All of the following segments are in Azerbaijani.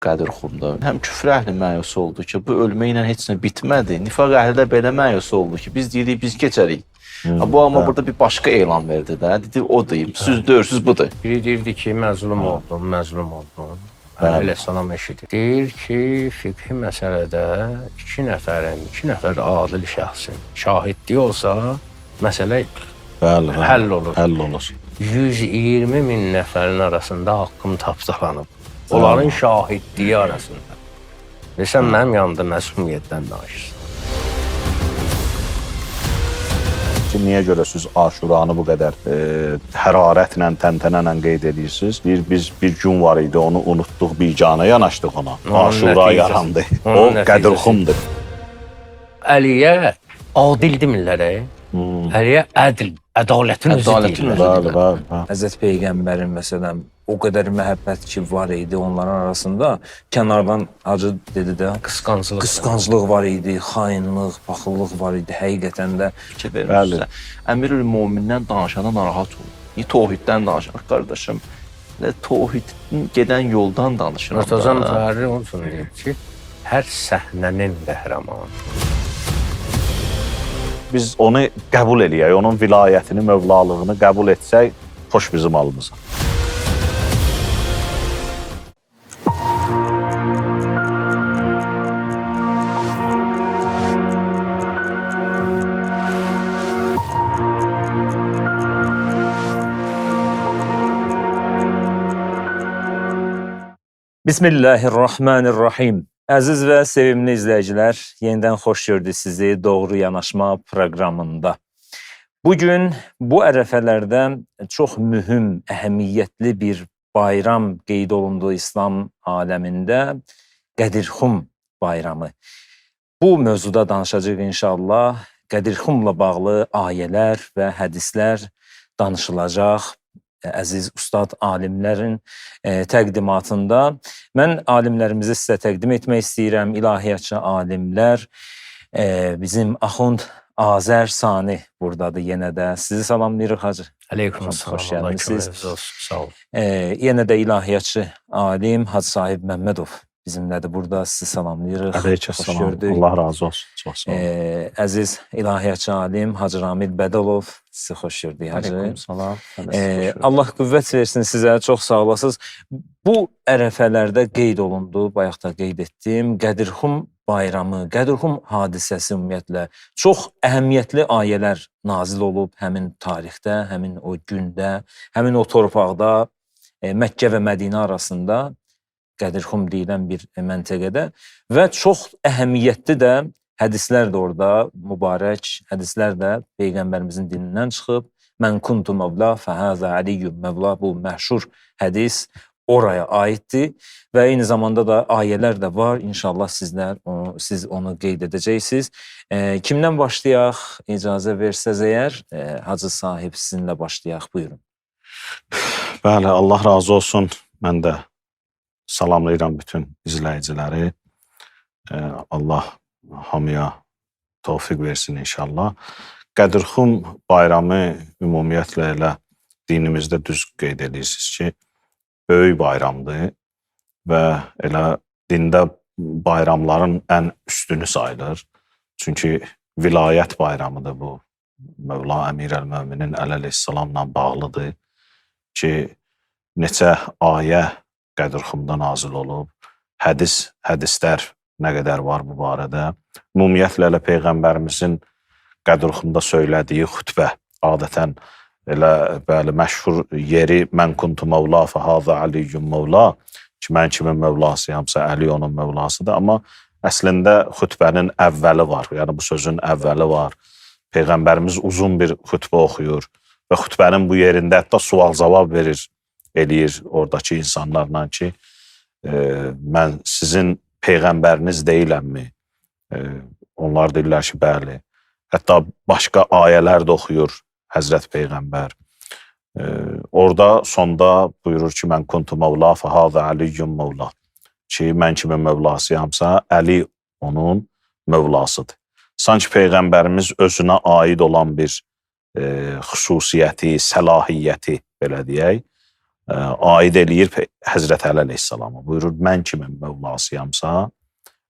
Qədirxumda. Həm küfr əhli məyus oldu ki, bu ölməklə heç nə bitmədi. Nifaq əhli də belə məyus oldu ki, biz deyirik, biz keçərik. Bu amma burada bir başqa elan verdi də. Dedi, o deyim, siz deyirsiz, budur. Biri deyirdi ki, məzlum oldum. Əleyhissalam eşidir. Deyir ki, fiqhi məsələdə iki nəfər adil şəxsin şahidliyi olsa, məsələ həll olur. 120 min nəfərin arasında haqqım tapdalanıb. Onların şahidliyi arasında. Sən mənim yanımda məsumiyyətdən danışırsın. Niyə görə siz Aşuranı bu qədər hərarətlə, təntənənlə qeyd edirsiniz? Biz bir gün var idi, onu unutduq, bicana yanaşdıq ona. Aşura yarandı. O Qədirxumdur. Əliyə adil demirlər. Əliyə ədl, ədalətin özü deyirlər. Həzrət Peyğəmbərin məsələn o qədər məhəbbət ki var idi onların arasında, kənardan Hacı dedi də qısqanclıq var idi, xainlıq, paxıllıq var idi həqiqətən də. Bəli. Əmirül-Mömindən danışana narahat olur. Tohiddən danışan qardaşım, tohidin gedən yoldan danışır. Murtaza Mütəhərrir onun üçün deyir ki, hər səhnənin qəhrəmanı. Biz onu qəbul eləyək, onun vilayətini, mövlalığını qəbul etsək, xoş bizim alımıza. Bismillahirrahmanirrahim. Əziz və sevimli izləyicilər, yenidən xoş gördük sizi Doğru Yanaşma proqramında. Bugün bu ərəfələrdə çox mühüm, əhəmiyyətli bir bayram qeyd olundu İslam aləmində, Qədirxum bayramı. Bu mövzuda danışacağıq inşallah. Qədirxumla bağlı ayələr və hədislər danışılacaq. Əziz ustad alimlərin təqdimatında. Mən alimlərimizi sizə təqdim etmək istəyirəm. İlahiyyatçı alimlər, bizim Axund Azər Sani buradadır yenə də. Sizi salamlayırıq Hacı. Aleykümselam. Xoş gəlmisiniz. Sağ olun. Yenə də ilahiyyatçı alim Hacı Sahib Məmmədov bizimlədir burada. Sizi salamlayırıq. Aleykümselam. Allah razı olsun. Çox sağ olun. Əziz ilahiyyatçı alim Hacı Ramil Bədəlov, sizi xoş gördük Hacı. Aleykümselam. Allah qüvvət versin sizə, çox sağ olasınız. Bu ərəfələrdə qeyd olundu, bayaq da qeyd etdim, Qədirxum bayramı, Qədirxum hadisəsi ümumiyyətlə çox əhəmiyyətli ayələr nazil olub həmin tarixdə, həmin o gündə, həmin o torpaqda, Məkkə və Mədinə arasında Qədirxum deyilən bir məntəqədə və çox əhəmiyyətli də hədislər də orada, mübarək hədislər də Peyğəmbərimizin dilindən çıxıb. Mən kuntu mevla fəhəzə aliyyum mevla, bu məşhur hədis oraya aiddir və eyni zamanda da ayələr də var. İnşallah siz onu qeyd edəcəksiniz. Kimdən başlayaq? İcazə versəz əgər, Hacı Sahib sizinlə başlayaq. Buyurun. Bəli, Allah razı olsun. Mən də salamlayıram bütün izləyiciləri. Allah hamıya tövfiq versin inşallah. Qədirxum bayramı ümumiyyətlə elə dinimizdə düz qeyd edirsiniz ki, böyük bayramdır və elə dində bayramların ən üstünü sayılır. Çünki vilayət bayramıdır bu. Mövla Əmirəl-Möminin əleyhissalamla bağlıdır ki, neçə ayə Qədirxumda nazil olub, hədislər nə qədər var bu barədə. Ümumiyyətlə elə Peyğəmbərimizin Qədirxumda söylədiyi xütbə, adətən elə bəli məşhur yeri mən kuntu mevla fəhəzə aliyyum mevla ki, mən kimin mevlasıyamsa Əli onun mevlasıdır. Amma əslində xütbənin əvvəli var, yəni bu sözün əvvəli var. Peyğəmbərimiz uzun bir xütbə oxuyur və xütbənin bu yerində hətta sual-cavab eləyir oradakı insanlarla ki, mən sizin Peyğəmbəriniz deyiləmmi? Onlar deyirlər ki, bəli. Hətta başqa ayələr də oxuyur Həzrət Peyğəmbər. Orada sonda buyurur ki, mən kuntu mevla fəhəzə aliyyum mevla. Ki, mən kimin mövlasıyamsa, Əli onun mövlasıdır. Sanki Peyğəmbərimiz özünə aid olan bir xüsusiyyəti, səlahiyyəti, belə deyək, aid eləyir Həzrət Əli əleyhissalama. Buyurur, mən kimin mövlasıyamsa,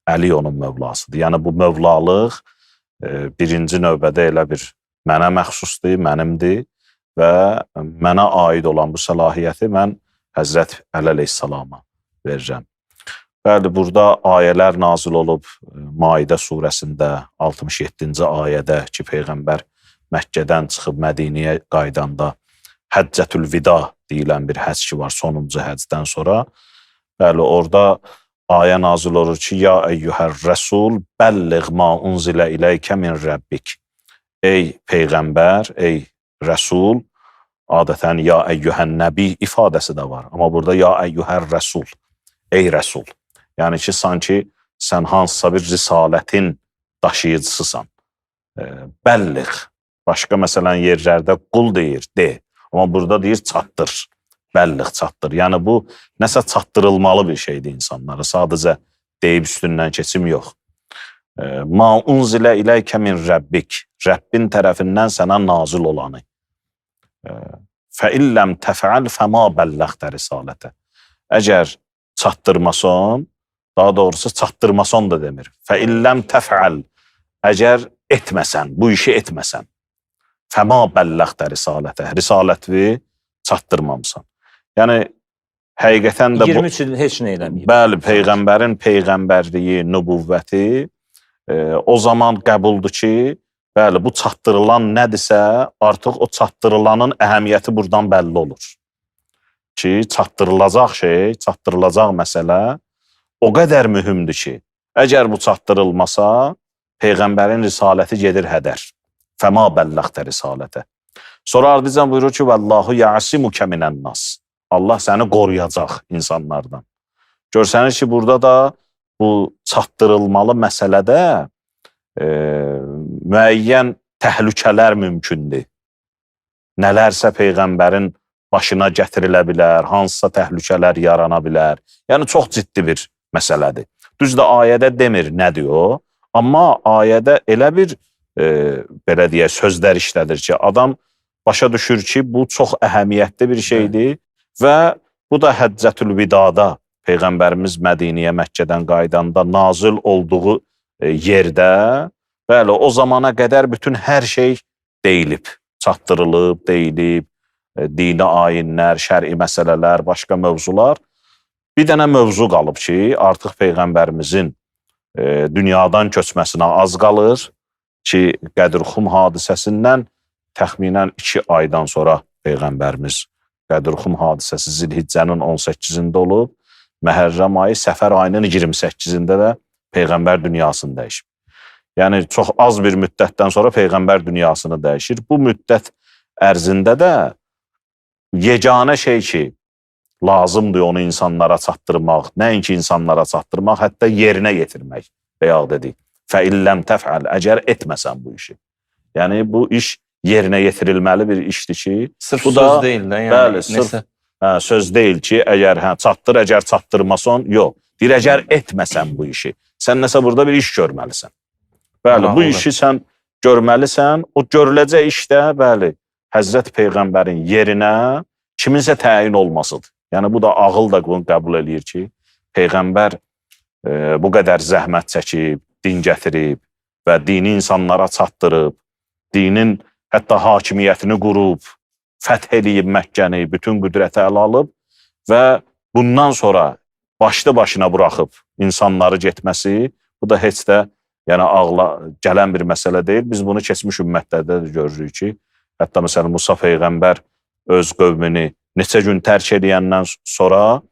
Əli onun mövlasıdır. Yəni bu mövlalıq birinci növbədə elə bir mənə məxsusdur, mənimdir və mənə aid olan bu səlahiyyəti mən Həzrət Əli əleyhissalama verirəm. Bəli, burada ayələr nazil olub Maidə surəsində 67-ci ayədə ki, Peyğəmbər Məkkədən çıxıb Mədiniyə qaydanda Həccətül Vida deyilən bir həcc ki var sonuncu həcdən sonra. Bəli, orada ayə nazil olur ki, ya eyyuhər rəsul bəlliğ ma unzilə iləykə min rəbbik. Ey Peyğəmbər, ey Rəsul, adətən ya eyyuhən nəbi ifadəsi də var. Amma burada ya eyyuhər rəsul, ey Rəsul. Yəni ki, sanki sən hansısa bir risalətin daşıyıcısısan. Bəlliğ. Başqa məsələn yerlərdə qul deyir, de. Amma burada deyir çatdır. Bəlliğ çatdır. Yəni bu nəsə çatdırılmalı bir şeydir insanlara. Sadəcə deyib üstündən keçim yox. Ma unzilə iləykə min rəbbik. Rəbbin tərəfindən sənə nazil olanı. Fə illəm təfəal fəma bəlləxtə risalətə. Əgər çatdırmasan, daha doğrusu çatdırmasan da demir. Fə illəm təfəal. Əgər etməsən, bu işi etməsən. Fəma bəlləxtə risalətə. Risaləti çatdırmamısan. Yəni, həqiqətən də 23 il heç nə eləməyib. Bəli, Peyğəmbərin peyğəmbərliyi, nübüvvəti o zaman qəbuldur ki, bəli, bu çatdırılan nədirsə, artıq o çatdırılanın əhəmiyyəti buradan bəlli olur. Ki, çatdırılacaq şey, çatdırılacaq məsələ o qədər mühümdür ki, əgər bu çatdırılmasa, Peyğəmbərin risaləti gedir hədər. Fəma bəlləxtə risalətə. Sonra ardıcan buyurur ki, Vəllahu yəsimukə minənnas. Allah səni qoruyacaq insanlardan. Görsənir ki, burada da bu çatdırılmalı məsələdə müəyyən təhlükələr mümkündür. Nələrsə Peyğəmbərin başına gətirilə bilər, hansısa təhlükələr yarana bilər. Yəni, çox ciddi bir məsələdir. Düz də ayədə demir nədir o, amma ayədə elə bir belə deyək, sözlər işlədir ki, adam başa düşür ki, bu çox əhəmiyyətli bir şeydir və bu da Həccətül Vidada Peyğəmbərimiz Mədiniyə, Məkkədən qaydanda nazil olduğu yerdə, bəli, o zamana qədər bütün hər şey deyilib, çatdırılıb, deyilib, dini ayinlər, şəri məsələlər, başqa mövzular. Bir dənə mövzu qalıb ki, artıq Peyğəmbərimizin dünyadan köçməsinə az qalır ki, Qədirxum hadisəsindən təxminən 2 aydan sonra Peyğəmbərimiz Qədirxum hadisəsi Zilhiccənin 18-də olub, Məhərrəm ayı Səfər ayının 28-də də Peyğəmbər dünyasını dəyişib. Yəni, çox az bir müddətdən sonra Peyğəmbər dünyasını dəyişir. Bu müddət ərzində də yeganə şey ki, lazımdır onu insanlara çatdırmaq, nəinki insanlara çatdırmaq, hətta yerinə yetirmək, bayaq dedik. Fə illəm təfəal, əgər etməsən bu işi. Yəni, bu iş yerinə yetirilməli bir işdir ki, sırf bu söz deyil də, yəni. Bəli, sırf söz deyil ki, əgər çatdır, əgər çatdırmasan, yox. Deyir, əgər etməsən bu işi, sən nəsə burada bir iş görməlisən. Bəli, bu işi sən görməlisən, o görüləcək işdə, bəli, Həzrət Peyğəmbərin yerinə kiminsə təyin olmasıdır. Yəni, bu da ağıl da bunu qəbul edir ki, Peyğəmbər bu qədər zəhmət çəkib, din gətirib və dini insanlara çatdırıb, dinin hətta hakimiyyətini qurub, fəth edib Məkkəni, bütün qüdrəti ələ alıb və bundan sonra başlı başına buraxıb insanları getməsi, bu da heç də yəni, ağla gələn bir məsələ deyil. Biz bunu keçmiş ümmətlərdə də görürük ki, hətta məsələn Musa Peyğəmbər öz qövmini neçə gün tərk edəndən sonra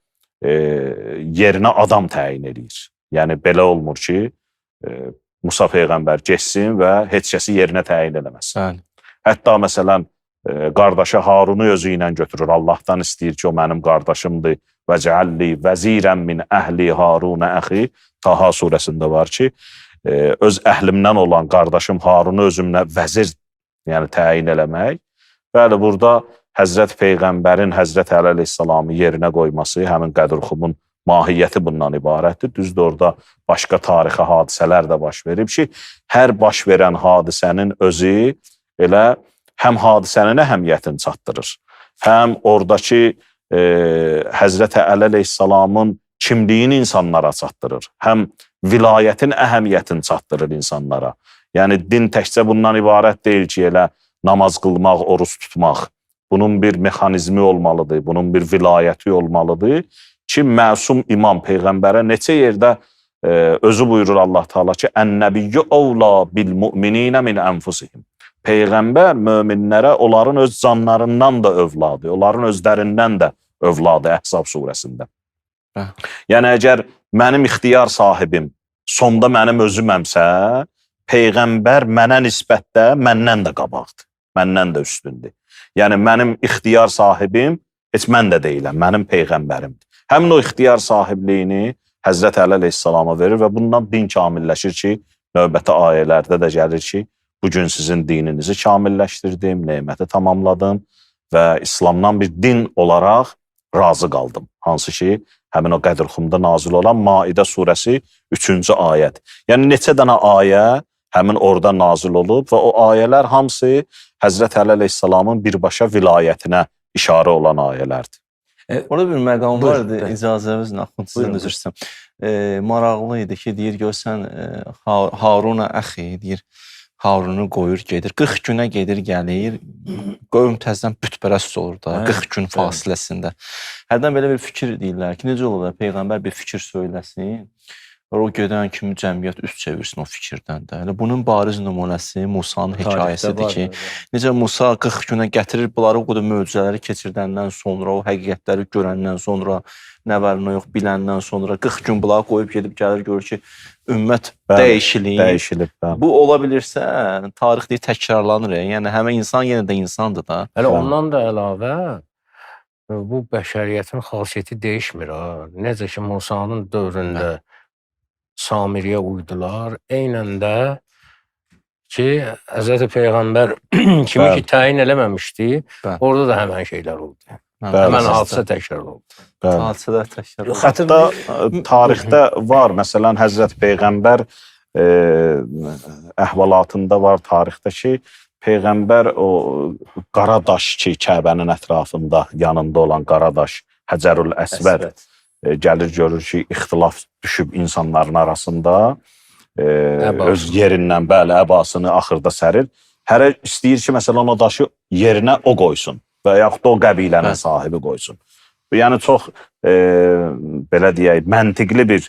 yerinə adam təyin edir. Yəni, belə olmur ki, Musa Peyğəmbər geçsin və heç kəsi yerinə təyin eləməz. Hətta məsələn, qardaşı Harunu özü ilə götürür. Allahdan istəyir ki, o mənim qardaşımdır. Və cəalli vəzirən min əhli Haruna əxi. Taha surəsində var ki, öz əhlimdən olan qardaşım Harunu özümlə vəzir təyin eləmək. Bəli, burada Həzrət Peyğəmbərin Həzrət Əli əleyhissalamı yerinə qoyması, həmin Qədirxumun mahiyyəti bundan ibarətdir. Düzdür, orada başqa tarixi hadisələr də baş verib ki, hər baş verən hadisənin özü elə həm hadisənin əhəmiyyətini çatdırır, həm oradakı Həzrəti Əli əleyhissalamın kimliyini insanlara çatdırır. Həm vilayətin əhəmiyyətini çatdırır insanlara. Yəni din təkcə bundan ibarət deyil ki, elə namaz qılmaq, oruç tutmaq. Bunun bir mexanizmi olmalıdır, bunun bir vilayəti olmalıdır ki, məsum imam Peyğəmbərə neçə yerdə özü buyurur Allah Teala ki, "Ən-nəbiyyü əvla bil mu'mininə min ənfusihim." Peyğəmbər möminlərə onların öz canlarından da övladı, onların özlərindən də övladı Əhzab surəsində. Yəni əgər mənim ixtiyar sahibim sonda mənim özüməmsə, Peyğəmbər mənə nisbətdə məndən də qabaqdır, məndən də üstündür. Yəni mənim ixtiyar sahibim heç mən də deyiləm, mənim Peyğəmbərimdir. Həmin o ixtiyar sahibliyini Həzrət Əli əleyhissalama verir və bundan din kamilləşir ki, növbəti ayələrdə də gəlir ki, bugün sizin dininizi kamilləşdirdim, neməti tamamladım və İslamdan bir din olaraq razı qaldım. Hansı ki, həmin o Qədirxumda nazil olan Maidə surəsi 3-cü ayət. Yəni neçə dənə ayə həmin orada nazil olub və o ayələr hamısı Həzrət Əli əleyhissalamın birbaşa vilayətinə işarə olan ayələrdir. Orada bir məqam Buyur, vardı, icazənizlə Axund sizdən üzr istəyirəm. Maraqlı idi ki, deyir görsən Haruna əxi, deyir Harunu qoyur, gedir. 40 günə gedir, gəlir. Qövm təzədən bütpərəst olur da, 40 gün fasiləsində. Hərdən belə bir fikir deyirlər ki, necə olur da Peyğəmbər bir fikir söyləsin, o gedən kimi cəmiyyət üst çevirsin o fikirdən də. Elə bunun bariz nümunəsi Musanın hekayəsidir ki, necə Musa 40 günə gətirir bunları, o qədər möcüzələri keçirdəndən sonra, o həqiqətləri görəndən sonra, nə var, nə yox biləndən sonra 40 gün bunları qoyub gedib gəlir, görür ki, ümmət dəyişilib. Bu ola bilirsə, tarixdə təkrarlanır. Yəni həmin insan yenə də insandır da. Hələ ondan da əlavə bu bəşəriyyətin xasiyyəti dəyişmir. Necə ki, Musanın dövründə Samiriyə uydular, eynən də ki, Həzrəti Peyğəmbər kimi ki, təyin eləməmişdi, orada da həmən şeylər oldu. Həmən hadisə təkrar oldu. Hadisələr təkrar oldu. Hətta tarixdə var, məsələn, Həzrət Peyğəmbər əhvalatında var tarixdə ki, Peyğəmbər o qara daş ki, Kəbənin ətrafında yanında olan qara daş, Həcərül Əsvəd gəlir, görür ki, ixtilaf düşüb insanların arasında, öz yerindən, bəli, əbasını axırda sərir. Hərə istəyir ki, məsələn, o daşı yerinə o qoysun və yaxud da o qəbilənin sahibi qoysun. Yəni, çox, belə deyək, məntiqli bir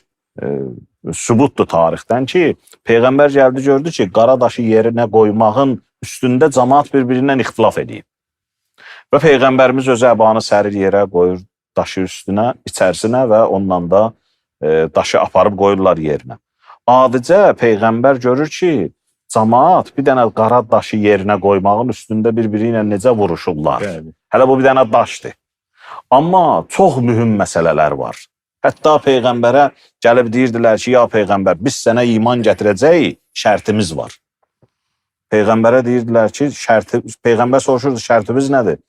sübutdur tarixdən ki, Peyğəmbər gəldi, gördü ki, qara daşı yerinə qoymağın üstündə cəmaat bir-birindən ixtilaf edib. Və Peyğəmbərimiz öz əbanı sərir yerə qoyur, daşı üstünə, içərisinə və onunla da daşı aparıb qoyurlar yerinə. Adicə Peyğəmbər görür ki, cəmaat bir dənə qara daşı yerinə qoymağın üstündə bir-biri ilə necə vuruşurlar. Hələ bu bir dənə daşdır. Amma çox mühüm məsələlər var. Hətta Peyğəmbərə gəlib deyirdilər ki, ya Peyğəmbər, biz sənə iman gətirəcəyik, şərtimiz var. Peyğəmbərə deyirdilər ki, Peyğəmbər soruşurdu, şərtimiz nədir?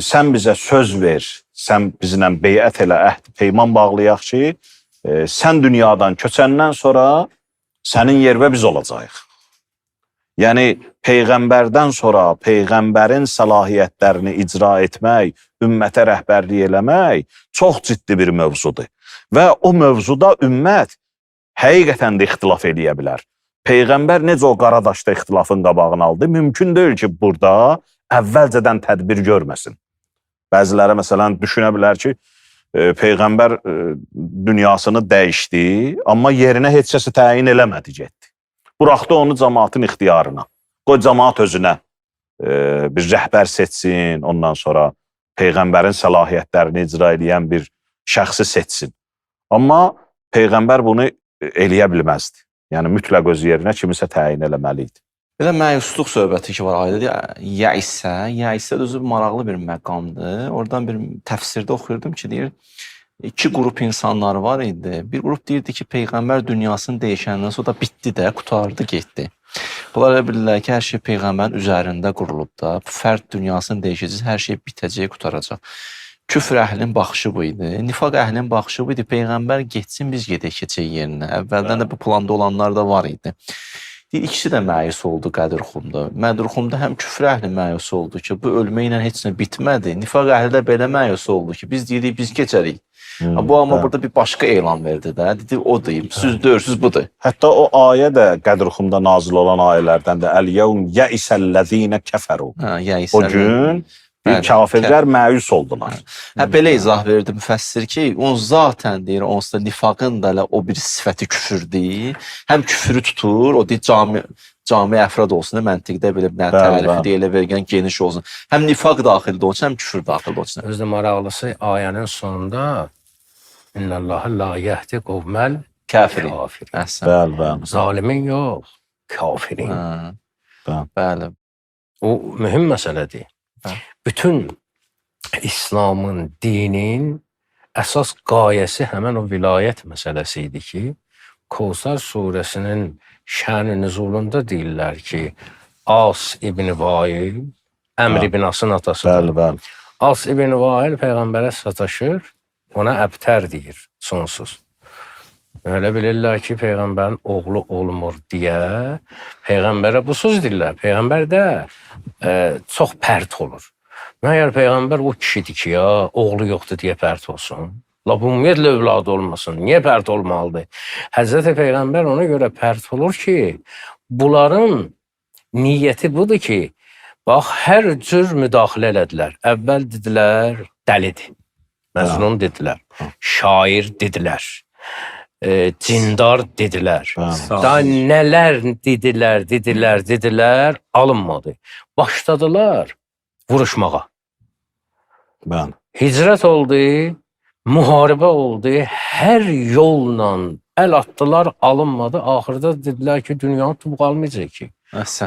Sən bizə söz ver, sən bizlə beyət elə, əhd, peyman bağlayaq ki, sən dünyadan köçəndən sonra sənin yervə biz olacağıq. Yəni, Peyğəmbərdən sonra Peyğəmbərin səlahiyyətlərini icra etmək, ümmətə rəhbərlik eləmək çox ciddi bir mövzudur. Və o mövzuda ümmət həqiqətən də ixtilaf edə bilər. Peyğəmbər necə o qara daşda ixtilafın qabağını aldı? Mümkün deyil ki, burada əvvəlcədən tədbir görməsin. Bəziləri, məsələn, düşünə bilər ki, Peyğəmbər dünyasını dəyişdi, amma yerinə heç kəsi təyin eləmədi, getdi. Buraxdı onu cəmaatın ixtiyarına. Qoy cəmaat özünə bir rəhbər seçsin, ondan sonra Peyğəmbərin səlahiyyətlərini icra edən bir şəxsi seçsin. Amma Peyğəmbər bunu eləyə bilməzdi. Yəni, mütləq öz yerinə kimisə təyin eləməli idi. Belə məyusluq söhbəti ki var, ayda Yəisə özü maraqlı bir məqamdır. Oradan bir təfsirdə oxuyurdum ki, deyir, iki qrup insanlar var idi. Bir qrup deyirdi ki, Peyğəmbər dünyasını dəyişəndən sonra bitdi də, qutardı, getdi. Bunlar bilirlər ki, hər şey Peyğəmbərin üzərində qurulub da, fərd dünyasını dəyişəcək, hər şey bitəcək, qutaracaq. Küfr əhlinin baxışı bu idi. Nifaq əhlinin baxışı bu idi. Peyğəmbər getsin, biz gedək keçək yerinə. Əvvəldən də bu planda olanlar da var idi. İkisi də məyus oldu Qədirxumda. Qədirxumda həm küfr əhli məyus oldu ki, bu ölmə ilə heç nə bitmədi. Nifaq əhli də belə məyus oldu ki, biz deyirik, biz keçərik. Bu amma burada bir başqa elan verdi də. Dedi, o deyim, siz dörsüz budur. Hətta o ayə də Qədirxumda nazil olan ayələrdəndir. Əl-yevm yəisəl-ləzīnə kəfəru. O gün kafirlər məyus oldular. Belə izah verdi müfəssir ki, on zatən deyir, onsuz da nifaqın da o bir sifəti küfürdür. Həm küfrü tutur, o deyir cami əfrad olsun, məntiqdə belə bir tərifi deyilə vergən geniş olsun. Həm nifaq daxildə olsun, həm küfür daxildə olsun. Özdə maraqlısı ayənin sonunda İnnəlləhə la yəhdi qovməl Kafirin. Bəli. Zalimin yox, kafirin. Bəli. O mühüm məsələdir. Bütün İslamın, dinin əsas qayəsi həmən o vilayət məsələsi idi ki, Kevsər surəsinin şən-i nüzulunda deyirlər ki, As ibn Vail, Əmr ibn Asın atasıdır. Bəli. As ibn Vail Peyğəmbərə sataşır, ona əbtər deyir, sonsuz. Elə bilirlər ki, Peyğəmbərin oğlu olmur deyə Peyğəmbərə bu söz deyirlər. Peyğəmbər də çox pərt olur. Məyər Peyğəmbər o kişidir ki, ya, oğlu yoxdur deyə pərt olsun. La bu ümumiyyətlə övladı olmasın. Niyə pərt olmalıdır? Həzrəti Peyğəmbər ona görə pərt olur ki, bunların niyyəti budur ki, bax, hər cür müdaxilə elədilər. Əvvəl dedilər, dəlidir. Məzlum dedilər. Şair dedilər. Cindar dedilər. Da nələr dedilər, alınmadı. Başladılar vuruşmağa. Hicrət oldu, müharibə oldu, hər yolla əl atdılar, alınmadı. Axırda dedilər ki, dünyanı tutub qalmayacaq ki.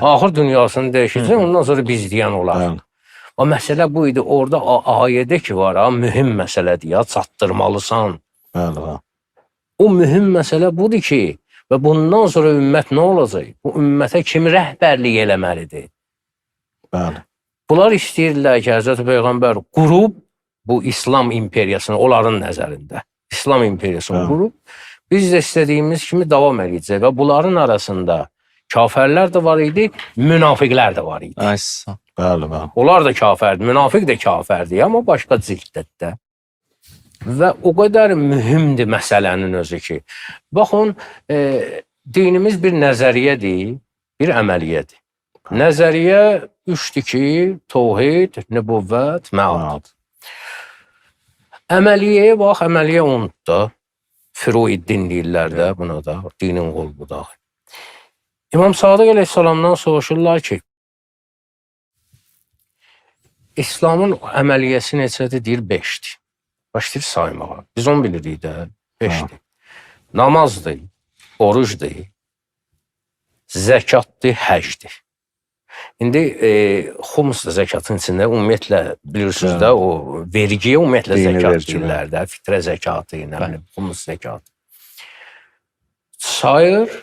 Axır dünyasını dəyişəcək, ondan sonra biz deyən olar. O məsələ bu idi. Orada ayədə ki var, mühüm məsələdir ya, çatdırmalısan. O mühüm məsələ budur ki, və bundan sonra ümmət nə olacaq? Bu ümmətə kim rəhbərlik eləməlidir? Bunlar istəyirlər ki, Həzrəti Peyğəmbər qurub, bu İslam imperiyasını, onların nəzərində, İslam imperiyasını qurub, biz də istədiyimiz kimi davam edəcək və bunların arasında kafirlər də var idi, münafiqlər də var idi. Onlar da kafirdir, münafiq də kafirdir, amma başqa cilddə. Və o qədər mühümdür məsələnin özü ki, baxın, dinimiz bir nəzəriyyədir, bir əməliyyədir. Nəzəriyyə üçdür ki, təvhid, nübüvvət, məad. Əməliyyəyə bax, əməliyyə ondur. Füruiddin deyirlər də buna da, dinin qolbu da. İmam Sadiq əleyhissalamdan soruşurlar ki, İslamın əməliyyəsi neçədir? Deyir, 5'dir. Başlayır saymağa. Biz onu bilirik də, 5'dir. Namazdır, orucdur, zəkatdır, həcdir. İndi xums da zəkatın içində ümumiyyətlə bilirsiniz də o vergiyə ümumiyyətlə zəkat deyirlər də, fitrə zəkatı, nə bilim, xums zəkatı. Sayır,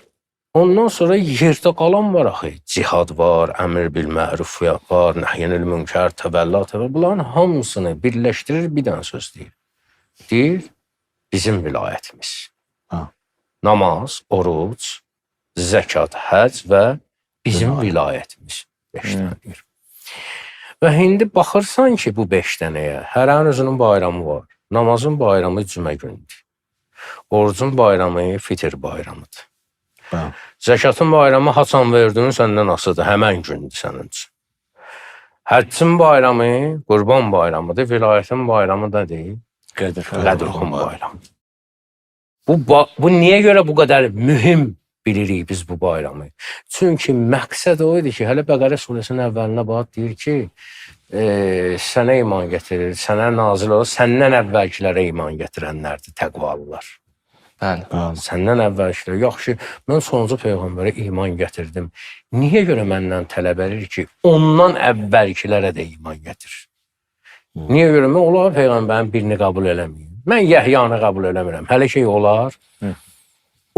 ondan sonra yerdə qalan var axı. Cihad var, əmr bil məruf var, nəhyənil münkər, təvəllat var. Bunların hamısını birləşdirir, bir dənə söz deyir. Deyir, bizim vilayətimiz. Namaz, oruc, zəkat, həc və bizim vilayətimiz 5 dənədir. Və indi baxırsan ki, bu 5 dənəyə, hərənin özünün bayramı var. Namazın bayramı cümə gündür. Orucun bayramı fitr bayramıdır. Zəkatın bayramı haçan verdiyin səndən asıdır, həmən gündür sənin üçün. Həccin bayramı qurban bayramıdır, vilayətin bayramı da deyil, Qədirxum bayramı. Bu niyə görə bu qədər mühüm bilirik biz bu bayramı? Çünki məqsəd o idi ki, hələ Bəqərə surəsinin əvvəlinə bax deyir ki, sənə iman gətirir, sənə nazil olur, səndən əvvəlkilərə iman gətirənlərdir, təqvalılar. Səndən əvvəlkilərə, yaxşı, mən sonuncu Peyğəmbərə iman gətirdim. Niyə görə məndən tələb edir ki, ondan əvvəlkilərə də iman gətirir? Niyə görə mən olar Peyğəmbərin birini qəbul eləməyim? Mən Yəhyanı qəbul eləmirəm. Hələ şey olar.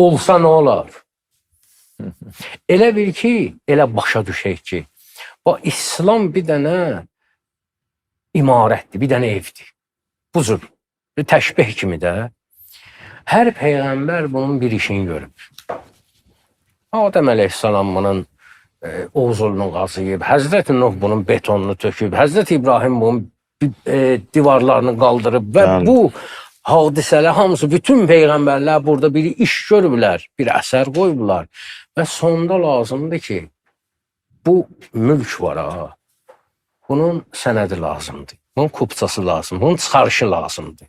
Olsa nə olar? Elə bil ki, elə başa düşək ki, İslam bir dənə imarətdir, bir dənə evdir. Bu cür, təşbih kimi də. Hər Peyğəmbər bunun bir işini görüb. Adəm əleyhissalam bunun ovzulunu qazıyıb, Həzrəti Nuh bunun betonunu töküb, Həzrəti İbrahim bunun divarlarını qaldırıb və bu hadisələr hamısı, bütün peyğəmbərlər burada bir iş görüblər, bir əsər qoyublar və sonda lazımdır ki, bu mülk var ha, bunun sənədi lazımdır, bunun kupçası lazımdır, bunun çıxarışı lazımdır.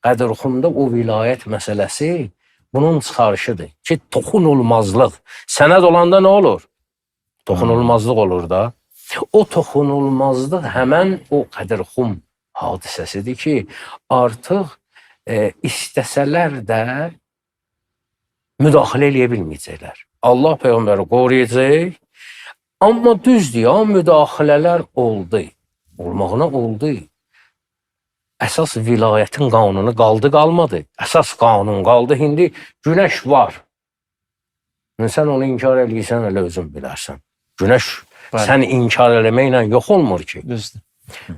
Qədirxumda o vilayət məsələsi bunun çıxarışıdır ki, toxunulmazlıq. Sənəd olanda nə olur? Toxunulmazlıq olur da. O toxunulmazlıq həmən o Qədirxum hadisəsidir ki, artıq istəsələr də müdaxilə eləyə bilməyəcəklər. Allah Peyğəmbəri qoruyacaq, amma düzdür ya, müdaxilələr oldu. Olmağına oldu. Əsas vilayətin qanunu qaldı, qalmadı. Əsas qanun qaldı. İndi günəş var. Sən onu inkar eləyirsən, elə özün bilərsən. Günəş sən inkar eləməklə yox olmur ki. Düzdür.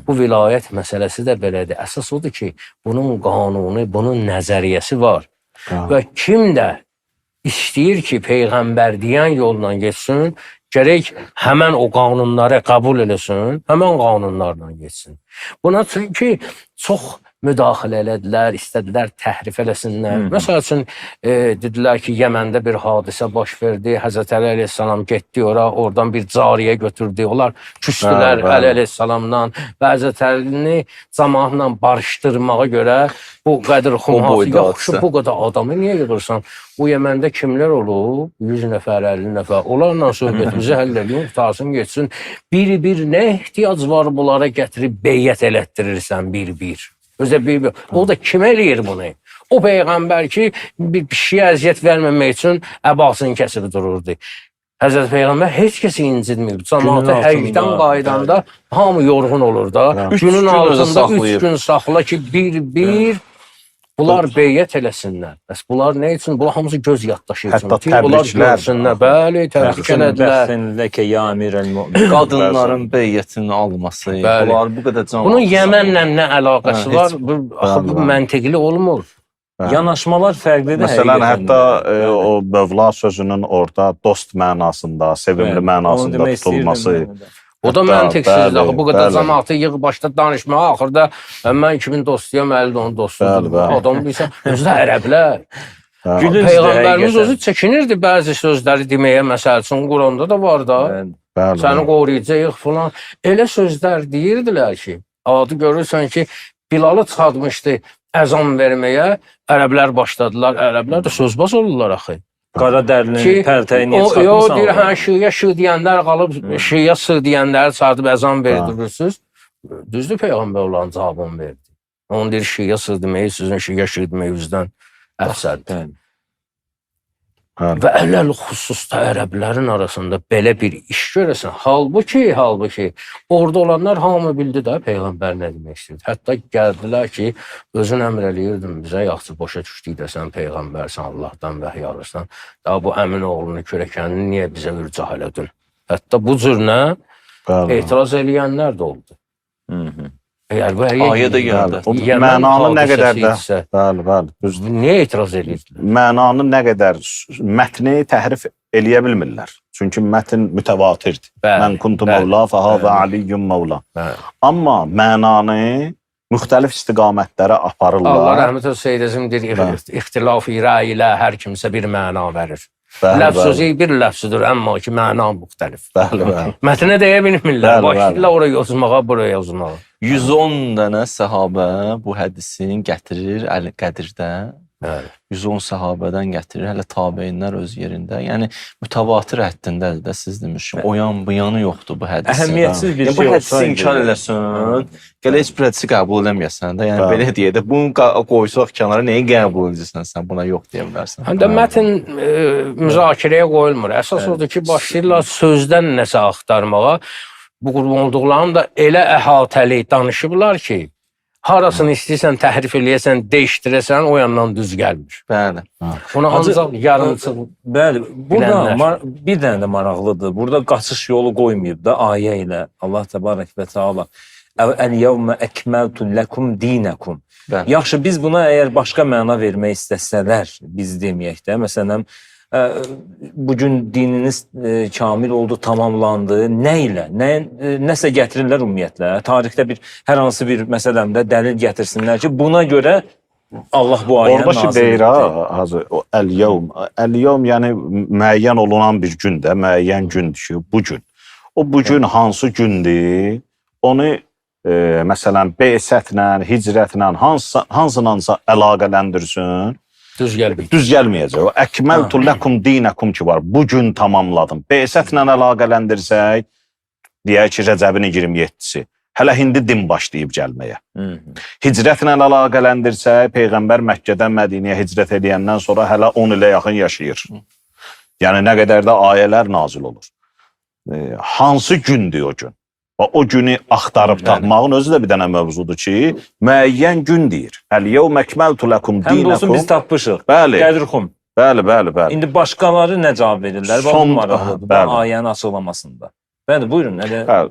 Bu vilayət məsələsi də belədir. Əsas odur ki, bunun qanunu, bunun nəzəriyyəsi var. Və kim də istəyir ki, Peyğəmbər deyən yolla getsin, gərək həmən o qanunları qəbul eləsin, həmən qanunlarla getsin. Buna çünki çox müdaxilə elədilər, istədilər təhrif eləsinlər. Məsəl üçün, dedilər ki, Yəməndə bir hadisə baş verdi, Həzrət Əli əleyhissalam getdi ora, oradan bir cariyə götürdü, onlar küstülər Əli əleyhissalamdan və Həzrət Əlini cəmaatla barışdırmağa görə bu Qədirxum hadisə, yaxşı bu qədər adamı niyə yığırsan? Bu Yəməndə kimlər olub? 100 nəfər, 50 nəfər. Onlarla söhbətimizi həll edin, qutarsın, geçsin. Bir-bir nə ehtiyac var bunlara gətirib beyyət elətdirirsən bir-bir. Özə bir, o da kim eləyir bunu? O Peyğəmbər ki, bir kişiyə əziyyət verməmək üçün əbasını kəsib dururdu. Həzrət Peyğəmbər heç kəsi incitmir. Cəmaatı həcdən qaydanda hamı yorğun olur da. Günün altında 3 gün saxla ki, bir-bir bunlar beyyət eləsinlər. Bəs bunlar nə üçün? Bunlar hamısı göz yaddaşı üçün. Hətta təbriklər. Bəli, təbrik elədilər. Qadınların beyyətini alması, bunlar bu qədər can. Bunun Yəmənlə nə əlaqəsi var? Bu məntiqli olmur. Yanaşmalar fərqlidir. Məsələn, hətta o Mövla sözünün orada dost mənasında, sevimli mənasında tutulması. O da məntiqsizdir. Bu qədər cəmaatı yığ başda danışmağa, axırda mən kimin dostuyam, əli də onun dostudur. Adam bilsən, özü də ərəblər. Peyğəmbərimiz özü çəkinirdi bəzi sözləri deməyə, məsəl üçün Quranda da var da. Səni qoruyacaq falan. Elə sözlər deyirdilər ki, adı görürsən ki, Bilalı çıxartmışdı əzan verməyə, ərəblər başladılar. Ərəblər də sözbaz olurlar axı. Qara dərlinin pərtəyi niyə çıxartmışsan? Yox, deyir, şiyə şı deyənlər qalıb, şiyə sı deyənləri çağırıb əzan verdirirsiniz. Düzdür, Peyğəmbər olan cavabını verdi. Onun deyir, şiyə sı deməyi, sizin şiyə şı deməyinizdən əfsəldir. Və ələl xüsusda ərəblərin arasında belə bir iş görəsən. Halbuki, orada olanlar hamı bildi də Peyğəmbər nə demək istəyirdi. Hətta gəldilər ki, özün əmr eləyirdin bizə, yaxşı başa düşdük də sən Peyğəmbərsən, Allahdan vəhiy alırsan. Daha bu əmin oğlunu, kürəkənini niyə bizə ürcah elədin? Hətta bu cür nə? Etiraz eləyənlər də oldu. Ayə də gəldi. Mənanı nə qədər də, bəli, düzdür. Niyə etiraz edirdilər? Mənanı nə qədər, mətni təhrif eləyə bilmirlər. Çünki mətn mütəvatirdir. Mən kuntu mevla, fəhəzə aliyyum mevla. Amma mənanı müxtəlif istiqamətlərə aparırlar. Allah rəhmət olsun, Seyyid Əzim deyir, ixtilaf-i rəy ilə hər kimsə bir məna verir. Ləfz-i bir ləfzüdür, amma ki, məna müxtəlif. Mətnə deyə bilmirlər, başlayırlar oraya yazmağa, buraya yazmağa. 110 dənə səhabə bu hədisin gətirir Qədirdə. 110 səhabədən gətirir, hələ tabeinlər öz yerində. Yəni, mütəvatir həddindədir də siz demişim. O yan, bu yanı yoxdur bu hədisin. Əhəmiyyətsiz bir şey bu hədisi inkar eləsən, gələ heç bir hədisi qəbul eləməyəsən də. Yəni, belə deyək də, bunu qoysaq kənara, neyi qəbul edəcəksən sən, buna yox deyə bilərsən. Həm də mətn müzakirəyə qoyulmur. Əsas odur ki, başlayırlar sözdən nəsə axtarmağa. Bu qurban olduqlarını da elə əhatəli danışıblar ki, harasını istəyirsən, təhrif eləyəsən, dəyişdirəsən, o yandan düz gəlmir. Bəli. Ona ancaq yarımçıq Bəli, burada bir dənə də maraqlıdır. Burada qaçış yolu qoymayıb da ayə ilə. Allah təbarək və təala Əl-yevmə əkməltu ləkum dinəkum. Yaxşı, biz buna əgər başqa məna vermək istəsələr, biz deməyək də, məsələn, bugün dininiz kamil oldu, tamamlandı. Nə ilə? Nəsə gətirirlər ümumiyyətlə? Tarixdə hər hansı bir məsələmdə dəlil gətirsinlər ki, buna görə Allah bu ayəni Orada ki nazil deyir etdi. ha, hazır o əl-yevm. Əl-yevm yəni müəyyən olunan bir gündə, müəyyən gündür ki, bu gün. O bu gün hansı gündür? Onu məsələn Beysətlə, Hicrətlə hansınansa əlaqələndirsin. Düz gəlmir. Düz gəlməyəcək. O əkməltu ləkum dinəkum ki var. Bu gün tamamladım. Beysətlə əlaqələndirsək, deyək ki, Rəcəbin 27-si. Hələ indi din başlayıb gəlməyə. Hicrətlə əlaqələndirsək, Peyğəmbər Məkkədən Mədinəyə hicrət edəndən sonra hələ 10 ilə yaxın yaşayır. Yəni nə qədər də ayələr nazil olur. Hansı gündür o gün? O günü axtarıb tapmağın özü də bir dənə mövzudur ki, müəyyən gün deyir. Əl-yevm əkməltu ləkum Həm də olsun dinəkum. biz tapmışıq. Bəli. Qədirxum. Bəli. İndi başqaları nə cavab verirlər? Son- Bu maraqlıdır. Bu bəli. ayənin açıqlamasında. Bəli, buyurun.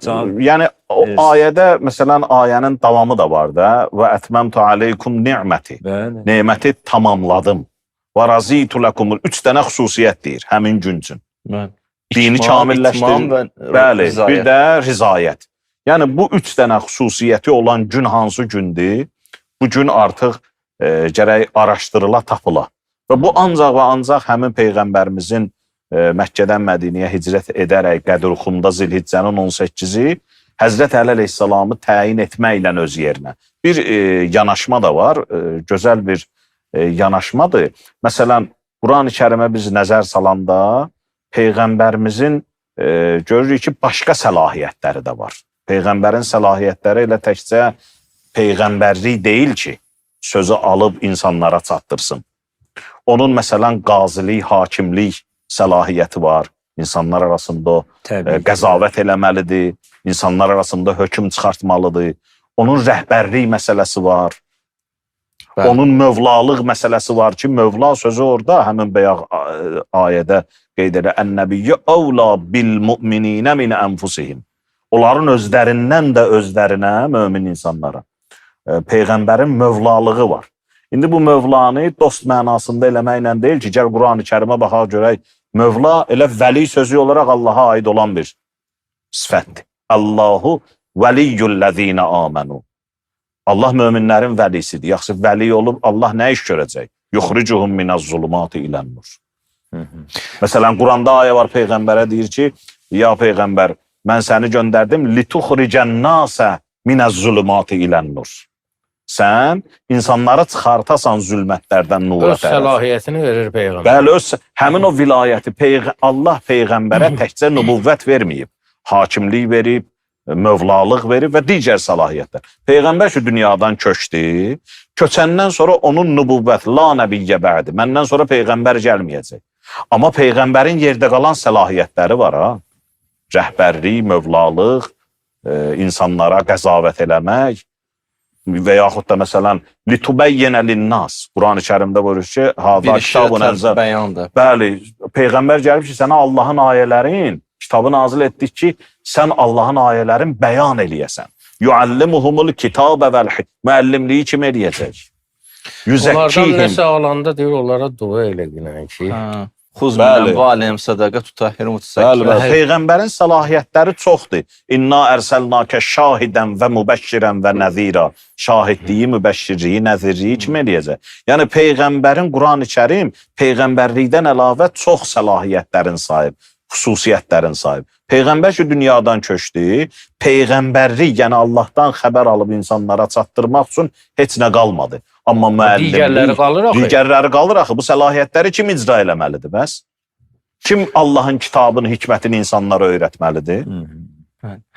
Cavab. Yəni o verirsiniz. ayədə məsələn ayənin davamı da var da və etmemtu aleykum ni'meti. Bəli. Neməti tamamladım. Və razitu lekumul 3 dənə xüsusiyyət deyir həmin gün üçün. Dini kamilləşdir. Bəli, bir də rizayət. Yəni bu 3 dənə xüsusiyyəti olan gün hansı gündür? Bu gün artıq gərək araşdırıla, tapıla. Və bu ancaq və ancaq həmin Peyğəmbərimizin Məkkədən Mədinəyə hicrət edərək Qədirxumda Zilhiccənin 18-i Həzrət Əli əleyhissalamı təyin etməklə öz yerinə. Bir yanaşma da var, gözəl bir yanaşmadır. Məsələn, Quran-ı Kərimə biz nəzər salanda Peyğəmbərimizin görürük ki, başqa səlahiyyətləri də var. Peyğəmbərin səlahiyyətləri ilə təkcə Peyğəmbərlik deyil ki, sözü alıb insanlara çatdırsın. Onun məsələn qazilik, hakimlik səlahiyyəti var. İnsanlar arasında qəzavət eləməlidir, insanlar arasında hökm çıxartmalıdır. Onun rəhbərlik məsələsi var. Bəli. Onun mövlalıq məsələsi var ki, mövla sözü orada həmin bayaq ayədə qeyd edir. Ən-nəbiyyə əvla bil-mu'mininə min ənfusihim. Onların özlərindən də özlərinə, mömin insanlara. Peyğəmbərin mövlalığı var. İndi bu mövlanı dost mənasında eləməklə deyil ki, gəl Quran-ı Kərimə baxaq görək, mövla elə vəli sözü olaraq Allaha aid olan bir sifətdir. Allahu vəliyyullezine amenu. Allah möminlərin vəlisidir. Yaxşı, vəli olub Allah nə iş görəcək? Yuxricuhum minəz-zulumati ilən-nur. Məsələn, Quranda ayə var, Peyğəmbərə deyir ki, ya Peyğəmbər, mən səni göndərdim, lituxricən-nasə minəz-zulumati ilən-nur. Sən insanları çıxartasan zülmətlərdən nura tərəf. Öz səlahiyyətini verir Peyğəmbər. Bəli, həmin o vilayəti Allah Peyğəmbərə təkcə nübüvvət verməyib. Hakimlik verib, mövlalıq verib və digər səlahiyyətlər. Peyğəmbər şu dünyadan köçdü. Köçəndən sonra onun nübüvvət, la nəbiyyə bə'di. Məndən sonra Peyğəmbər gəlməyəcək. Amma Peyğəmbərin yerdə qalan səlahiyyətləri var ha. Rəhbərlik, mövlalıq, insanlara qəzavət eləmək və yaxud da məsələn litubəyyənə linnas. Quran-ı Kərimdə buyurur ki, hada kitabun ənzəl. Bəli, Peyğəmbər gəlib ki, sənə Allahın ayələrin kitabı nazil etdik ki, sən Allahın ayələrin bəyan eləyəsən. Yuallimuhumul kitabə vəl-hikmə. Müəllimliyi kim eləyəcək? Onlardan nəsə alanda deyir, onlara dua elə günən ki, Xuz minən valihim sədəqə tutahhiru mutsəkkə. Peyğəmbərin səlahiyyətləri çoxdur. İnna ərsəlnəkə şahidən və mübəşşirən və nəzira. Şahidliyi, mübəşşirliyi, nəzirliyi kim eləyəcək? Yəni Peyğəmbərin Quran-ı Kərim Peyğəmbərlikdən əlavə çox səlahiyyətlərin sahib, xüsusiyyətlərin sahib. Peyğəmbər şu dünyadan köçdü. Peyğəmbərlik, yəni Allahdan xəbər alıb insanlara çatdırmaq üçün heç nə qalmadı. Amma müəllimlik, digərləri qalır axı. Bu səlahiyyətləri kim icra eləməlidir bəs? Kim Allahın kitabını, hikmətini insanlara öyrətməlidir?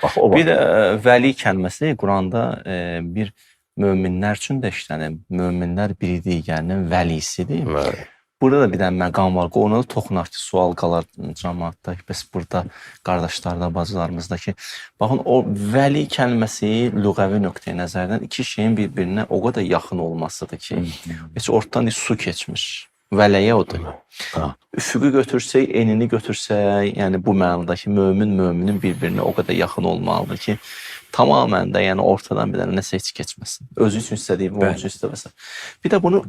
Bax, o bir də vəli kəlməsi Quranda bir möminlər üçün də işlənir. Möminlər biri digərinin vəlisidir. Burada da bir dənə məqam var. Ona da toxunar ki, sual qalar cəmaatda. Bəs burada qardaşlarda, bacılarımızda ki, baxın, o vəli kəlməsi lüğəvi nöqteyi nəzərdən iki şeyin bir-birinə o qədər yaxın olmasıdır ki, heç ortadan su keçmiş. Vələyə odur. Üfüqü götürsək, enini götürsək, yəni bu mənadakı möminin bir-birinə o qədər yaxın olmalıdır ki, tamamən də yəni ortadan bir dənə nəsə heç keçməsin. Özü üçün istədiyim, onun üçün istəməsin. Bir də bunu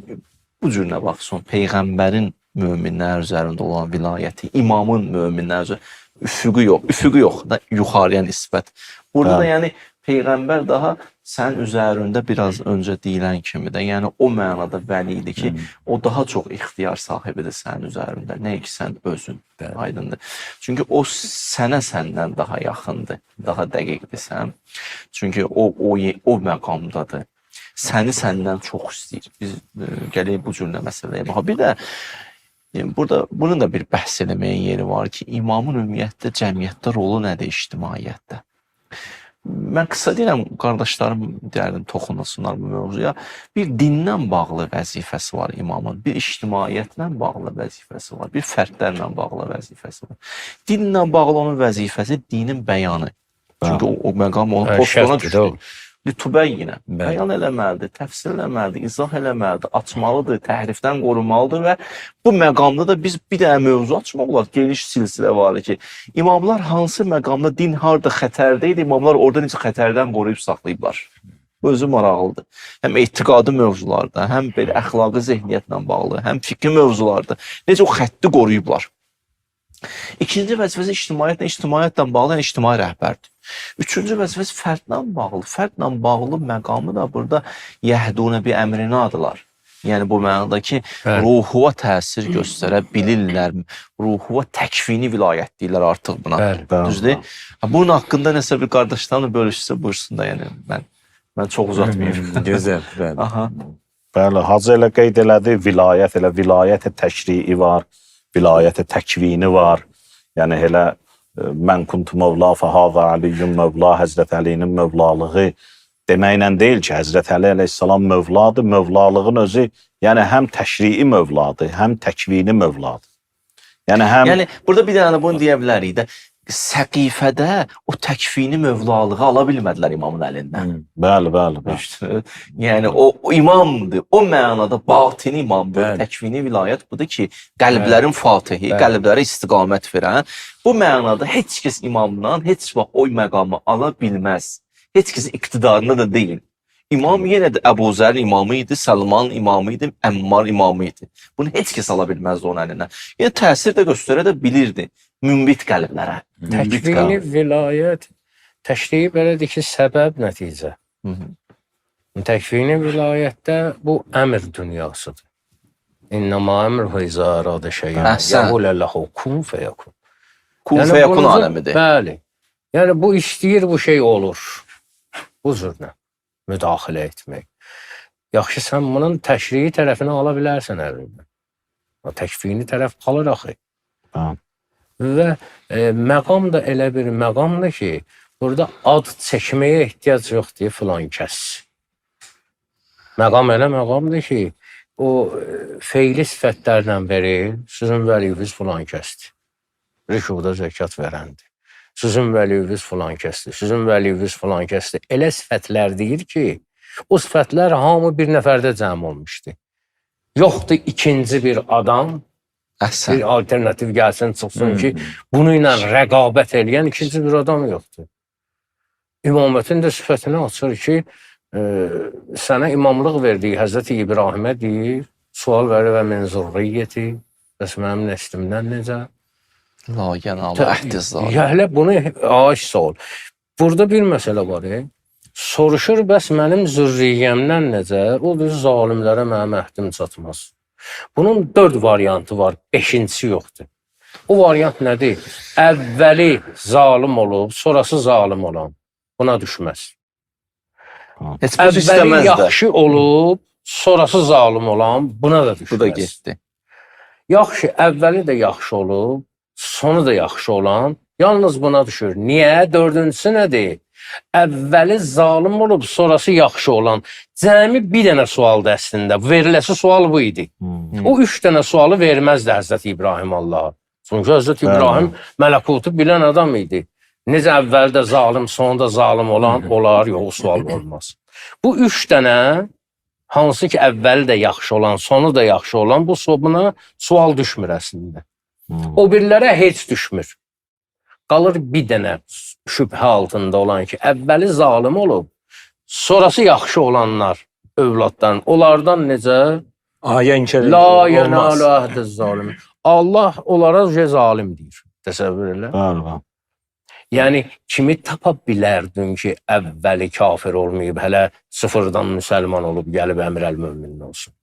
bu cürünə baxsın, Peyğəmbərin möminlər üzərində olan vilayəti, imamın möminlər üzərində üfüqü yox da yuxarıya nisbət. Burada da yəni Peyğəmbər daha sən üzərində biraz öncə deyilən kimi də, yəni o mənada vəlidir ki, o daha çox ixtiyar sahibidir sənin üzərində, nəyə ki sən özün, aydındır. Çünki o sənə səndən daha yaxındır, daha dəqiqdir sən. Çünki o məqamdadır. Səni səndən çox istəyir. Biz gələk bu cürlə məsələyə bax. Bir də burada bunun da bir bəhs eləməyə yeri var ki, imamın ümumiyyətlə cəmiyyətdə rolu nədir ictimaiyyətdə? Mən qısa deyirəm, qardaşlarım deyərdim, toxunulsunlar bu mövzuya. Bir dindən bağlı vəzifəsi var imamın, bir ictimaiyyətlə bağlı vəzifəsi var, bir fərdlərlə bağlı vəzifəsi var. Dinlə bağlı onun vəzifəsi dinin bəyanı. Çünki o məqam onun postuna düşdü. Lütübəyyinə, bəyan eləməlidir, təfsir eləməlidir, izah eləməlidir, açmalıdır, təhrifdən qorumalıdır və bu məqamda da biz bir dənə mövzu açmaq olar, geniş silsilə var ki, imamlar hansı məqamda din harda xətərdə idi, imamlar orada necə xətərdən qoruyub saxlayıblar. Bu özü maraqlıdır. Həm etiqadi mövzularda, həm belə əxlaqi zehniyyətlə bağlı, həm fikri mövzularda necə o xətti qoruyublar. İkinci vəzifəsi ictimaiyyətlə bağlı, yəni ictimai rəhbərdir. Üçüncü vəzifəsi fərdlə bağlı. Fərdlə bağlı məqamı da burada yəhdunə bi əmrinadılar. Yəni bu mənada ki, ruhuva təsir göstərə bilirlər, ruhuva təkvini vilayət deyirlər artıq buna. Düzdür? Bunun haqqında nəsə bir qardaşlarla bölüşsə buyursun da, yəni mən çox uzatmayayım. Gözəl, bəli. Bəli, Hacı elə qeyd elədi, vilayət elə vilayət təşrii var, vilayət təkvini var. Yəni elə mən kuntu mövla fəhəzə Əliyyün mövla, Həzrət Əlinin mövlalığı deməklə deyil ki, Həzrət Əli əleyhissalam mövladır, mövlalığın özü yəni həm təşrii mövladır, həm təkvini mövladır. Yəni burada bir dənə bunu deyə bilərik də, səqifədə o təkvini mövlalığı ala bilmədilər imamın əlindən. Bəli. Yəni o imamdır, o mənada batini imamdır, təkvini vilayət budur ki, qəlblərin fatihi, qəlblərə istiqamət verən, bu mənada heç kəs imamdan heç vaxt o məqamı ala bilməz. Heç kəsin iqtidarında da deyil. İmam yenə də Əbu Zərin imamı idi, Səlman imamı idi, Əmmar imamı idi. Bunu heç kəs ala bilməzdi onun əlindən. Yəni təsir də göstərə də bilirdi mümbit qəlblərə. Təkvini vilayət, təşrihi belədir ki, səbəb nəticə. Təkvini vilayətdə bu əmr dünyasıdır. İnnəmə əmruhu izə əradə şeyən, yəqulə ləhu kun fəyəkun. Kun fəyəkun aləmidir. Bəli. Yəni bu istəyir, bu şey olur. Bu cürlə müdaxilə etmək. Yaxşı, sən bunun təşrihi tərəfini ala bilərsən əlindən. Təkvini tərəf qalır axı. Və məqam da elə bir məqamdır ki, burada ad çəkməyə ehtiyac yoxdur filan kəs. Məqam elə məqamdır ki, o feyli sifətlərlə verir, sizin vəliyiniz filan kəsdir. Rükuda zəkat verəndir. Sizin vəliyiniz filan kəsdir, sizin vəliyiniz filan kəsdir. Elə sifətlər deyir ki, o sifətlər hamı bir nəfərdə cəm olmuşdur. Yoxdur ikinci bir adam, bir alternativ gəlsin, çıxsın ki, bunu ilə rəqabət eləyən ikinci bir adam yoxdur. İmamətin də sifətini açır ki, sənə imamlıq verdiyi Həzrəti İbrahimə deyir, sual verir və min zurriyyəti, bəs mənim nəslimdən necə? La yanalı əhdizlar. Hələ bunu aşsa ol. Burada bir məsələ var. Soruşur, bəs mənim zürriyyəmdən necə? O da zalimlərə mənim əhdim çatmaz. Bunun 4 variantı var, 5-incisi yoxdur. O variant nədir? Əvvəli zalim olub, sonrası zalim olan. Buna düşməz. Əvvəli yaxşı olub, sonrası zalim olan. Buna da düşməz. Bu da getdi. Yaxşı, əvvəli də yaxşı olub, sonu da yaxşı olan, yalnız buna düşür. Niyə? 4-cüsü nədir? Əvvəli zalim olub, sonrası yaxşı olan. Cəmi bir dənə sualdır əslində. Veriləsi sual bu idi. O 3 dənə sualı verməzdi Həzrət İbrahim Allaha. Çünki Həzrət İbrahim mələkutu bilən adam idi. Necə əvvəldə zalim, sonunda zalim olan olar, yox, sual olmaz. Bu 3 dənə, hansı ki əvvəli də yaxşı olan, sonu da yaxşı olan, buna sual düşmür əslində. O birlərə heç düşmür. Qalır bir dənə şübhə altında olan ki, əvvəli zalim olub, sonrası yaxşı olanlar övladdan, onlardan necə? Ayə inkar La olmaz. yenalu ahdiz zalim. Allah onlara zalim deyir. Təsəvvür elə. Bəli, bəli. Yəni kimi tapa bilərdin ki, əvvəli kafir olmayıb, hələ sıfırdan müsəlman olub gəlib əmrəl-möminin olsun.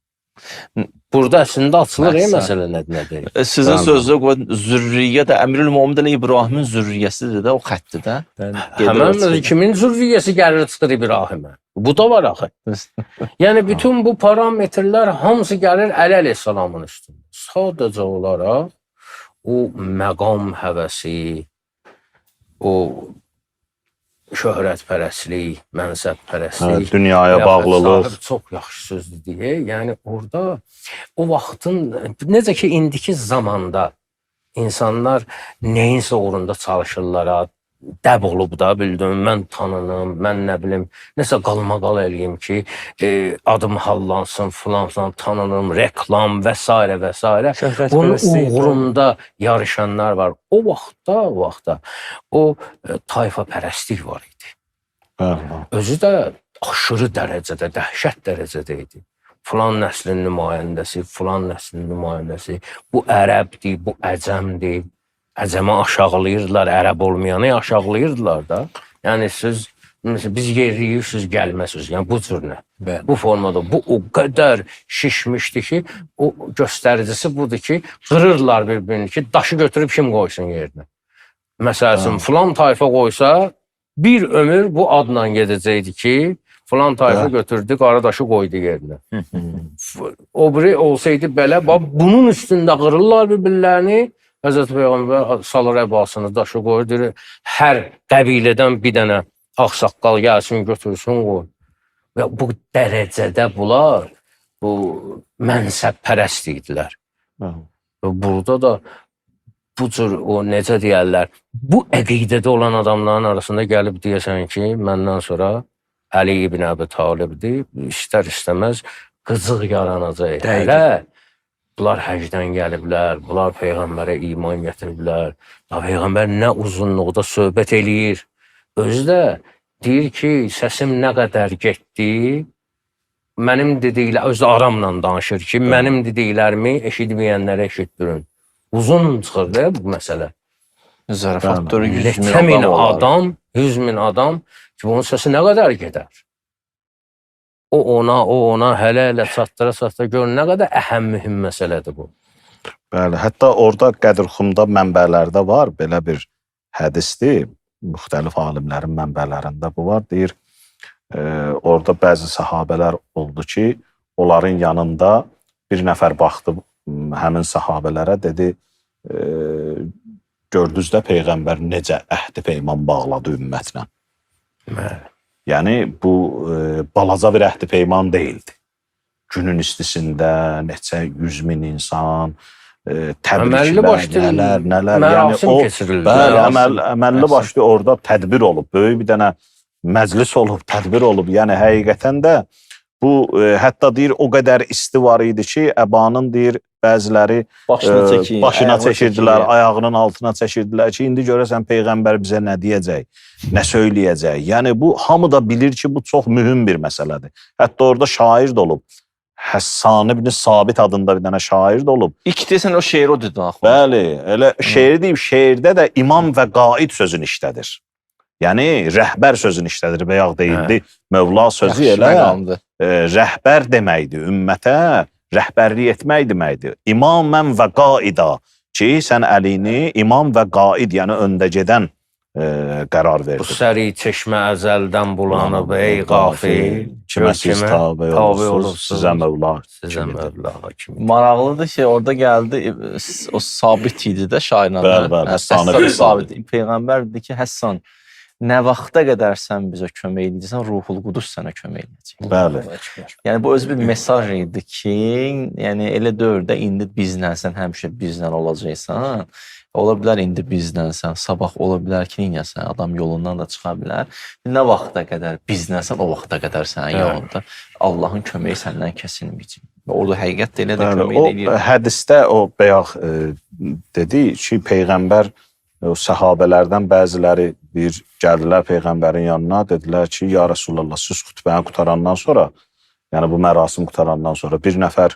Burada əslində açılır məsələ nədir? Sizin sözdə qoyun zürriyə də Əmirül-Mömin də İbrahimin zürriyyəsidir də o xətti də. Həmən kimin zürriyyəsi gəlir çıxır İbrahimə? Bu da var axı. Yəni bütün bu parametrlər hamısı gəlir Əli əleyhissalamın üstündə. Sadəcə olaraq o məqam həvəsi, o şöhrətpərəstlik, mənsəbpərəstlik, dünyaya bağlılıq. Çox yaxşı sözdür deyə. Yəni orada o vaxtın necə ki indiki zamanda insanlar nəyinsə uğrunda çalışırlar, dəb olub da bildim, mən tanınım, mən nə bilim, nəsə qalmaqal eləyim ki, adım hallansın, filan tanınım, reklam və s. və s. Bunun uğrunda yarışanlar var. O vaxtda o tayfa pərəstlik var idi. Özü də aşırı dərəcədə, dəhşət dərəcədə idi. Filan nəslin nümayəndəsi, filan nəslin nümayəndəsi, bu ərəbdir, bu əcəmdir. Əcəmə aşağılayırdılar, ərəb olmayanı aşağılayırdılar da. Yəni biz yerliyik, siz gəlməsiniz. Yəni bu cürlə, bu formada. Bu o qədər şişmişdi ki, o göstəricisi budur ki, qırırlar bir-birini ki, daşı götürüb kim qoysun yerinə. Məsələn, filan tayfa qoysa, bir ömür bu adla gedəcəkdi ki, filan tayfa götürdü, qara daşı qoydu yerinə. O biri olsaydı belə, bunun üstündə qırırlar bir-birlərini, Həzrət Peyğəmbər salır əbasını, daşı qoyur, deyir, hər qəbilədən bir dənə ağsaqqal gəlsin, götürsün, qoy. Və bu dərəcədə bunlar, bu mənsəbpərəst idilər. Burada da bu cür, o necə deyərlər, bu əqidədə olan adamların arasında gəlib deyəsən ki, məndən sonra Əli ibn Əbi Talibdir, istər-istəməz qızıq yaranacaq. Hələ bunlar həcdən gəliblər, bunlar Peyğəmbərə iman gətiriblər. Peyğəmbər nə uzunluqda söhbət eləyir. Özü də deyir ki, səsim nə qədər getdi, mənim dediklər, özü də aramla danışır ki, mənim dediklərimi eşitməyənlərə eşitdirin. Uzun çıxır da bu məsələ. Zarafatları 100 min adam, 100 min adam ki, bunun səsi nə qədər gedər? O ona hələ çatdıra gör nə qədər əhəm mühüm məsələdir bu. Bəli, hətta orada Qədirxumda mənbələrdə var, belə bir hədisdir, müxtəlif alimlərin mənbələrində bu var, deyir, orada bəzi sahabələr oldu ki, onların yanında bir nəfər baxdı həmin sahabələrə, dedi, gördünüz də Peyğəmbər necə əhd-i peyman bağladı ümmətlə. Yəni, bu balaca bir əhd-i peyman deyildi. Günün istisində neçə 100 min insan, təbriklər, nələr, mərasim keçirildi. Bəli, əməlli başlı orada tədbir olub, böyük bir dənə məclis olub, tədbir olub. Yəni, həqiqətən də bu, hətta deyir, o qədər isti var idi ki, əbanın deyir, bəziləri başına çəkirdilər, ayağının altına çəkirdilər ki, indi görəsən Peyğəmbər bizə nə deyəcək, nə söyləyəcək. Yəni, bu, hamı da bilir ki, bu çox mühüm bir məsələdir. Hətta orada şair də olub. Həssan ibn Sabit adında bir dənə şair də olub. İlk desən o şeir o dedi. Bəli, elə şeir deyib, şeirdə də imam və qaid sözünü işlədir. Yəni, rəhbər sözünü işlədir, bəyaq deyildi. Mövla sözü elə rəhbər deməkdir, ümmətə rəhbərlik etmək deməkdir. İmamən və qaida ki, sən əlini imam və qaid, yəni öndə gedən qərar verdir. Bu səri çeşmə əzəldən bulanıb, ey qafil, kimə siz tabi olursunuz, sizə Mövla kimi. Maraqlıdır ki, orada gəldi, o Sabit idi də şairin adı. Bəli, Həssan ibn Sabit. Peyğəmbər dedi ki, Həssan, nə vaxta qədər sən bizə kömək edəcəksən, Ruhul Qudus sənə kömək edəcək. Bəli. Yəni, bu öz bir mesaj idi ki, yəni, elə dövrdə indi bizlənsən, həmişə bizlən olacaqsan, ola bilər indi bizlənsən, sabah ola bilər ki, niyəsən, adam yolundan da çıxa bilər. Nə vaxta qədər bizlənsən, o vaxta qədər sənin yolunda Allahın köməyi səndən kəsilməyəcək. Orada həqiqət elə də kömək edir. O hədisdə o bəyaq dedi ki, Peyğəmbər o səhabələrdən bəziləri bir gəldilər Peyğəmbərin yanına, dedilər ki, ya Rasulallah, siz xütbəni qutarandan sonra, yəni bu mərasim qutarandan sonra bir nəfər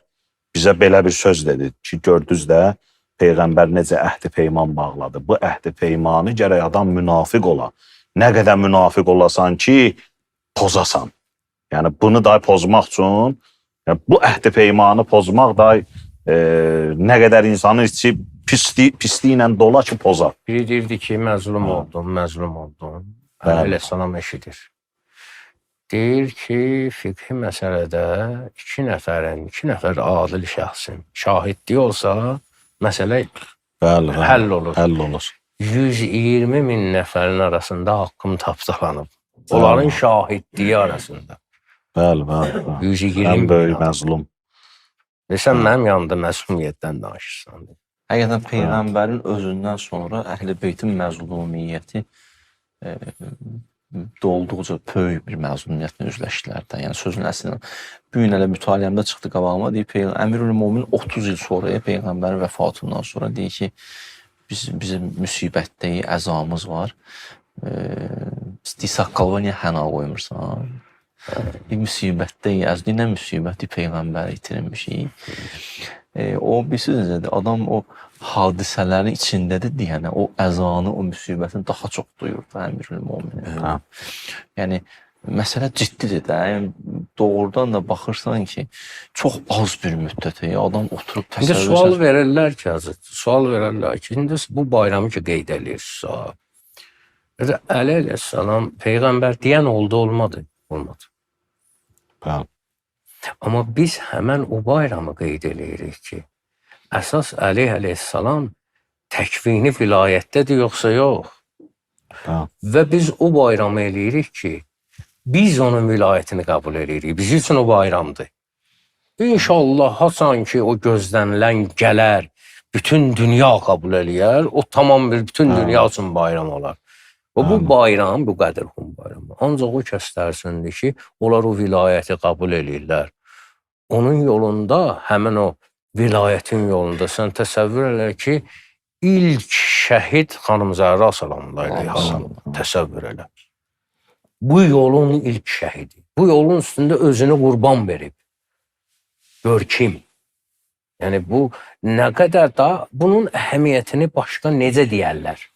bizə belə bir söz dedi ki, gördünüz də Peyğəmbər necə əhd-i peyman bağladı. Bu əhd-i peymanı gərək adam münafiq ola. Nə qədər münafiq olasan ki, pozasan. Yəni bunu da pozmaq üçün, yəni, bu əhd-i peymanı pozmaq da nə qədər insanın içi pisliklə dola ki, pozar. Biri deyirdi ki, məzlum oldum, məzlum oldum. Əleyhissalam eşidir. Deyir ki, fiqhi məsələdə iki nəfər adil şəxsin şahidliyi olsa, məsələ Bəli, həll olur. Həll olur. 120 min nəfərin arasında haqqım tapdalanıb. Onların şahidliyi arasında. Bəli, bəli. 120 Ən min. böyük məzlum. Sən mənim yanımda məsumiyyətdən danışırsan. Həqiqətən Peyğəmbərin özündən sonra Əhl-i Beytin məzlumiyyəti olduqca böyük bir məzlumiyyətlə üzləşdilər də. Yəni sözün əslində bu gün elə mütaliəmdə çıxdı qabağıma, deyir Əmirül-Mömin 30 il sonra Peyğəmbərin vəfatından sonra deyir ki, bizim müsibətdəyi əzamız var. Saqqalva niyə həna qoymursan? Bir müsibətdəyi əzdi, nə müsibəti Peyğəmbəri itirilmişik. O bilirsiniz nədir? Adam o hadisələrin içindədir deyənə, o əzanı, o müsibətini daha çox duyur da Əmirül-Mömin. Yəni məsələ ciddidir də. Yəni doğrudan da baxırsan ki, çox az bir müddətə adam oturub təsəvvür edir. Sual verirlər ki, sual verirlər ki, indi bu bayramı ki qeyd edirsiniz. Əli əleyhissalam Peyğəmbər deyən oldu, olmadı? Olmadı. Bəli. Amma biz həmən o bayramı qeyd edirik ki, əsas Əli əleyhissalam təkvini vilayətdədir, yoxsa yox? Və biz o bayramı eləyirik ki, biz onun vilayətini qəbul edirik. Bizim üçün o bayramdır. İnşallah, hasan ki, o gözlənilən gələr, bütün dünya qəbul eləyər, o tamam bir bütün dünya üçün bayram olar. Və bu bayram, bu Qədirxum bayramı, ancaq o kəslərsindir ki, onlar o vilayəti qəbul eləyirlər. Onun yolunda, həmin o vilayətin yolunda sən təsəvvür elə ki, ilk şəhid xanım Zəhra salamlaydı. Təsəvvür elə. Bu yolun ilk şəhidi. Bu yolun üstündə özünü qurban verib. Gör kim? Yəni bu nə qədər da bunun əhəmiyyətini başqa necə deyərlər?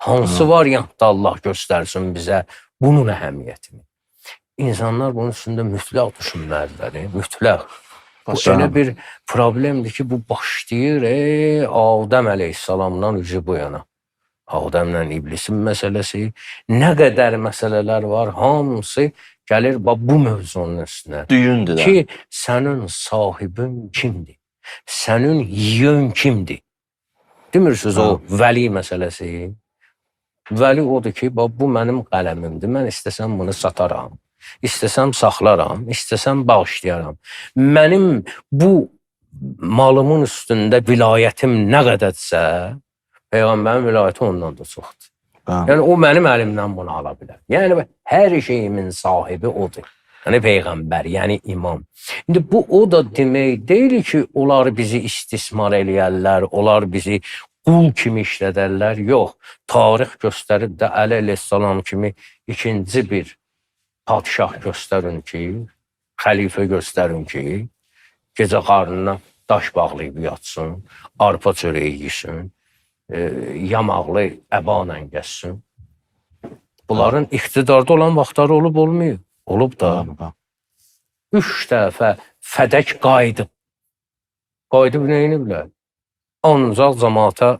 Hansı variantda Allah göstərsin bizə bunun əhəmiyyətini? İnsanlar bunun üstündə mütləq düşünməlidir, mütləq. Bu elə bir problemdir ki, bu başlayır Adəm əleyhissalamdan üzü bu yana. Adəmlə iblisin məsələsi, nə qədər məsələlər var, hamısı gəlir bu mövzunun üstünə. Düyündür də. Ki, sənin sahibin kimdir? Sənin yiyön kimdir? Demirsiniz o vəli məsələsi? Vəli odur ki, bu mənim qələmimdir, mən istəsəm bunu sataram, istəsəm saxlaram, istəsəm bağışlayaram. Mənim bu malımın üstündə vilayətim nə qədərsə, Peyğəmbərin vilayəti ondan da çoxdur. Yəni, o mənim əlimdən bunu ala bilər. Yəni, hər şeyimin sahibi odur. Yəni, Peyğəmbər, yəni imam. İndi bu, o da demək deyil ki, onlar bizi istismar eləyərlər, onlar bizi qul kimi işlədərlər. Yox, tarix göstərib də Əli əleyhissalam kimi ikinci bir padişah göstərin ki, xəlifə göstərin ki, gecə qarnına daş bağlayıb yatsın, arpa çörəyi yesin, yamaqlı əbanla gəzsin. Bunların iqtidarda olan vaxtları olub, olmuyor. Olub da 3 dəfə fədək qayıdıb. Qayıdıb neyini bilər? Ancaq cəmaata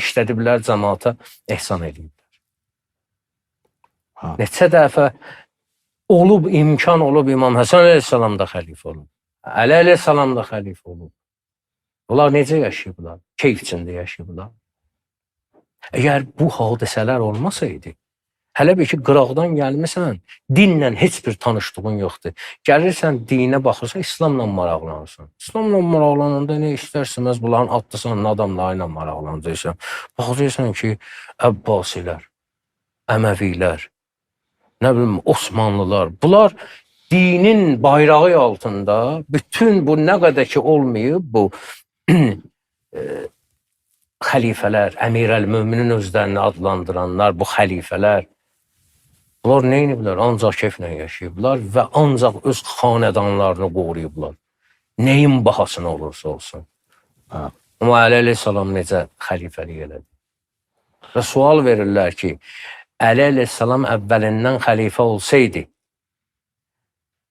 işlədiblər, cəmaata ehsan ediblər. Neçə dəfə olub, imkan olub İmam Həsən əleyhissalam da xəlifə olub. Əli əleyhissalam da xəlifə olub. Bunlar necə yaşayıblar? Keyf içində yaşayıblar. Əgər bu hadisələr olmasaydı, hələ bir ki, qıraqdan gəlmirsən, dinlə heç bir tanışdığın yoxdur. Gəlirsən, dinə baxırsan, İslamla maraqlanırsan. İslamla maraqlananda nə istərsiniz, bunların adlısan, adamları ilə maraqlanacaqsan. Baxacaqsan ki, Əbbasilər, Əməvilər, nə bilim, Osmanlılar, bunlar dinin bayrağı altında bütün bu nə qədər ki olmayıb, bu xəlifələr, Əmirəl-Möminin özlərini adlandıranlar, bu xəlifələr, bunlar neyniblər? Ancaq keyflə yaşayıblar və ancaq öz xanədanlarını qoruyublar. Nəyin bahasına olursa olsun. Hə. Amma Əli əleyhissalam necə xəlifəlik elədi? Və sual verirlər ki, Əli əleyhissalam əvvəlindən xəlifə olsaydı,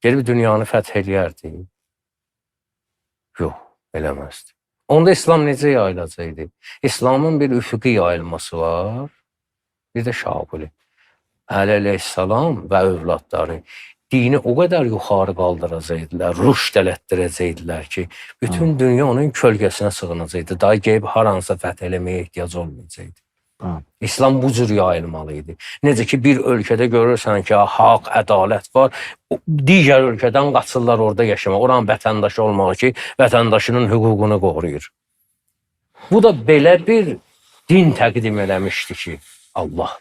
gelib dünyanı fəth eləyərdi? Yox, eləməzdi. Onda İslam necə yayılacaqdı? İslamın bir üfüqi yayılması var, bir də şaquli. Əli əleyhissalam və övladları dini o qədər yuxarı qaldıracaqdılar, rüşd elətdirəcəkdilər ki, bütün dünya onun kölgəsinə sığınacaqdı. Daha gəlib haransa fəth eləməyə ehtiyac olmayacaqdı. İslam bu cür yayılmalıydı. Necə ki, bir ölkədə görürsən ki, haqq, ədalət var, digər ölkədən qaçırlar orada yaşamaq, oranın vətəndaşı olmağı ki, vətəndaşının hüququnu qoruyur. Bu da belə bir din təqdim eləmişdi ki, Allah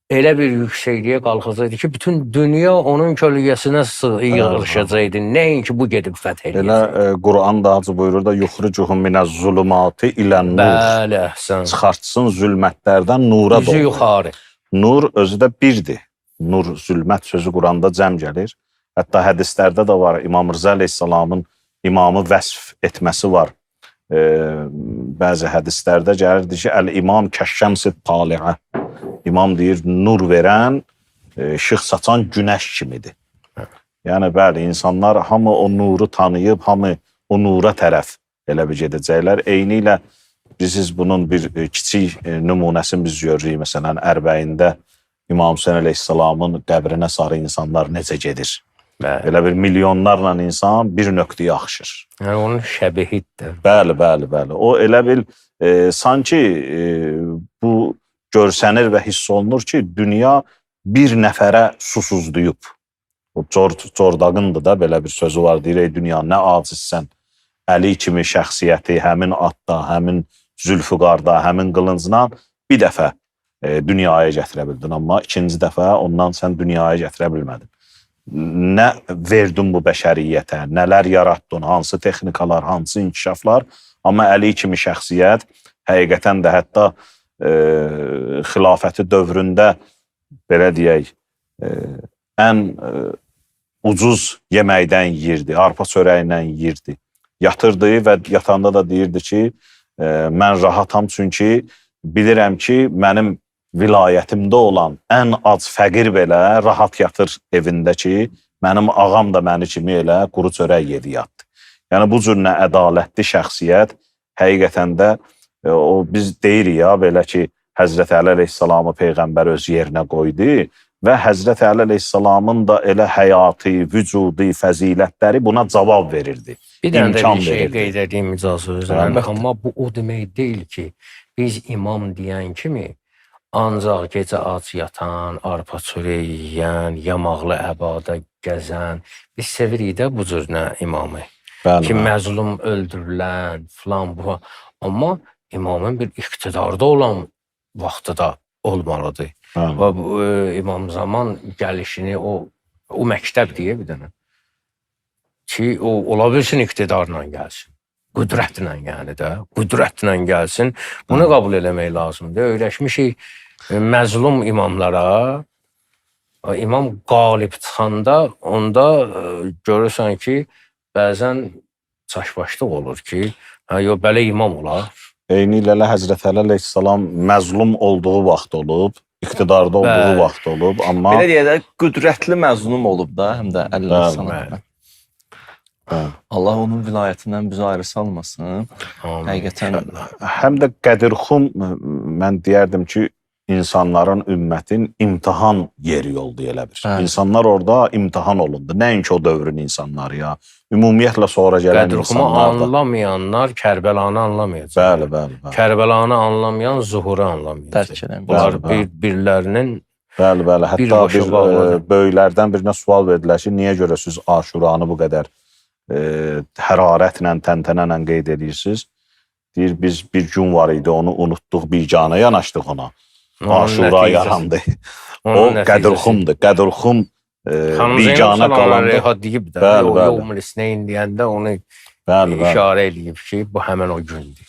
elə bir yüksəkliyə qalxacaqdı ki, bütün dünya onun kölgəsinə yığılışacaqdı. Nəinki bu gedib fəth eləyəcək. Elə Quran da hacı buyurur da yuxricuhum minəz-zulumati ilən-nur. Bəli, əhsən. Çıxartsın zülmətlərdən nura Üzü doğru. yuxarı. Nur özü də birdir. Nur, zülmət sözü Quranda cəm gəlir. Hətta hədislərdə də var. İmam Rıza əleyhissalamın imamı vəsf etməsi var. Bəzi hədislərdə gəlirdi ki, əl-imam kəşşəmsi taliə. İmam deyir, nur verən, işıq saçan günəş kimidir. Yəni, bəli, insanlar hamı o nuru tanıyıb, hamı o nura tərəf elə bir gedəcəklər. Eyni ilə biz bunun bir kiçik nümunəsini biz görürük. Məsələn, Ərbəyində İmam Hüseyin əleyhissalamın qəbrinə sarı insanlar necə gedir? Bəli. Elə bir milyonlarla insan bir nöqtəyə axışır. Yəni onun şəbihiddir. Bəli, bəli, bəli. O elə bil sanki bu görsənir və hiss olunur ki, dünya bir nəfərə susuzlayıb. O Cordaqındır da belə bir sözü var. Deyir, ey dünya, nə acizsən. Əli kimi şəxsiyyəti həmin atda, həmin zülfüqarda, həmin qılıncla bir dəfə dünyaya gətirə bildin. Amma ikinci dəfə ondan sən dünyaya gətirə bilmədin. Nə verdin bu bəşəriyyətə, nələr yarattın, hansı texnikalar, hansı inkişaflar. Amma Əli kimi şəxsiyyət həqiqətən də hətta xilafəti dövründə belə deyək, ən ucuz yeməkdən yeyirdi, arpa çörəyindən yeyirdi. Yatırdı və yatanda da deyirdi ki, mən rahatam çünki bilirəm ki, mənim vilayətimdə olan ən az fəqir belə rahat yatır evində ki, mənim ağam da məni kimi elə quru çörək yedi yatdı. Yəni, bu cür nə ədalətli şəxsiyyət həqiqətən də o biz deyirik ya belə ki, Həzrət Əli əleyhissalamı Peyğəmbər öz yerinə qoydu və Həzrət Əli əleyhissalamın da elə həyatı, vücudi, fəzilətləri buna cavab verirdi. Bir dənə də bir şey qeyd edeyim icazə özünə. Amma bu o demək deyil ki, biz imam deyən kimi ancaq gecə ac yatan, arpa çörək yeyən, yamaqlı əbada gəzən, biz sevirik də bu cür nə imamı. Ki, məzlum öldürülən, filan bu. Amma imamın bir iqtidarda olan vaxtı da olmalıdır. Və İmam Zaman gəlişini o məktəb deyə bir dənə. Ki, o ola bilsin iqtidarla gəlsin. Qüdrətlə yəni də, qüdrətlə gəlsin. Bunu qəbul eləmək lazımdır. Öyrəşmişik məzlum imamlara. İmam qalib çıxanda onda görürsən ki, bəzən çaşbaşlıq olur ki, yox, belə imam olar. Eyni ilə Həzrət Əli əleyhissalam məzlum olduğu vaxt olub, iqtidarda olduğu vaxt olub, amma... Belə deyək də, qüdrətli məzlum olub da, həm də Əli əleyhissalam. Allah onun vilayətindən bizi ayrı salmasın. Həqiqətən... Həm də Qədirxum, mən deyərdim ki, insanların, ümmətin imtihan yeri oldu elə bir. İnsanlar orada imtihan olundu. Nəinki o dövrün insanları ya. Ümumiyyətlə sonra gələn insanlar da. Qədirxumu anlamayanlar Kərbəlanı anlamayacaq. Bəli, bəli. Kərbəlanı anlamayan zuhuru anlamayacaq. Bunlar bir-birlərinin bəli, bəli. Hətta bir böyüklərdən birinə sual verdilər ki, niyə görə siz Aşuranı bu qədər hərarətlə, təntənənlə qeyd edirsiniz? Deyir, biz bir gün var idi, onu unutduq, bicana yanaşdıq ona. Aşura yarandı. O Qədirxumdur. Qədirxum bicana qalandı. Deyib də, o yevmül isneyn deyəndə onu işarə edib ki, bu həmən o gündür.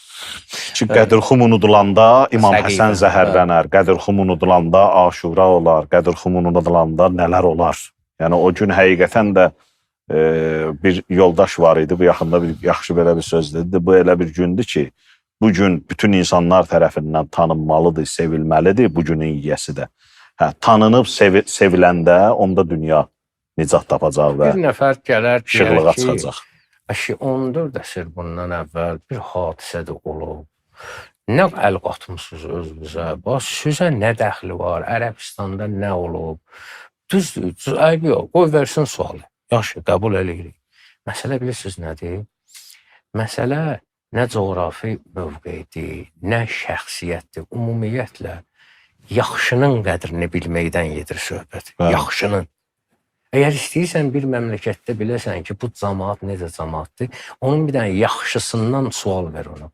Ki, Qədirxum unudulanda İmam Həsən zəhərlənər, Qədirxum unudulanda Aşura olar, Qədirxum unudulanda nələr olar. Yəni, o gün həqiqətən də bir yoldaş var idi. Bu yaxında bir yaxşı belə bir söz dedi. Bu elə bir gündür ki, bu gün bütün insanlar tərəfindən tanınmalıdır, sevilməlidir bu günün yiyəsi də. Hə, tanınıb seviləndə onda dünya nicat tapacaq və Bir nəfər gələr işıqlığa deyər ki, çıxacaq. "Əşi 14 əsr bundan əvvəl bir hadisə də olub. Nə əl qatmısınız özünüzə? Bax sizə nə dəxli var? Ərəbistanda nə olub?" Düzdür, ayıb yox. Qoy versin sualı. Yaxşı, qəbul eləyirik. Məsələ bilirsiniz nədir? Məsələ nə coğrafi mövqeyidir, nə şəxsiyyətdir. Ümumiyyətlə yaxşının qədrini bilməkdən gedir söhbət. Bəli. Yaxşının. Əgər istəyirsən bir məmləkətdə biləsən ki, bu cəmaət necə cəmaətdir, onun bir dənə yaxşısından sual ver ona.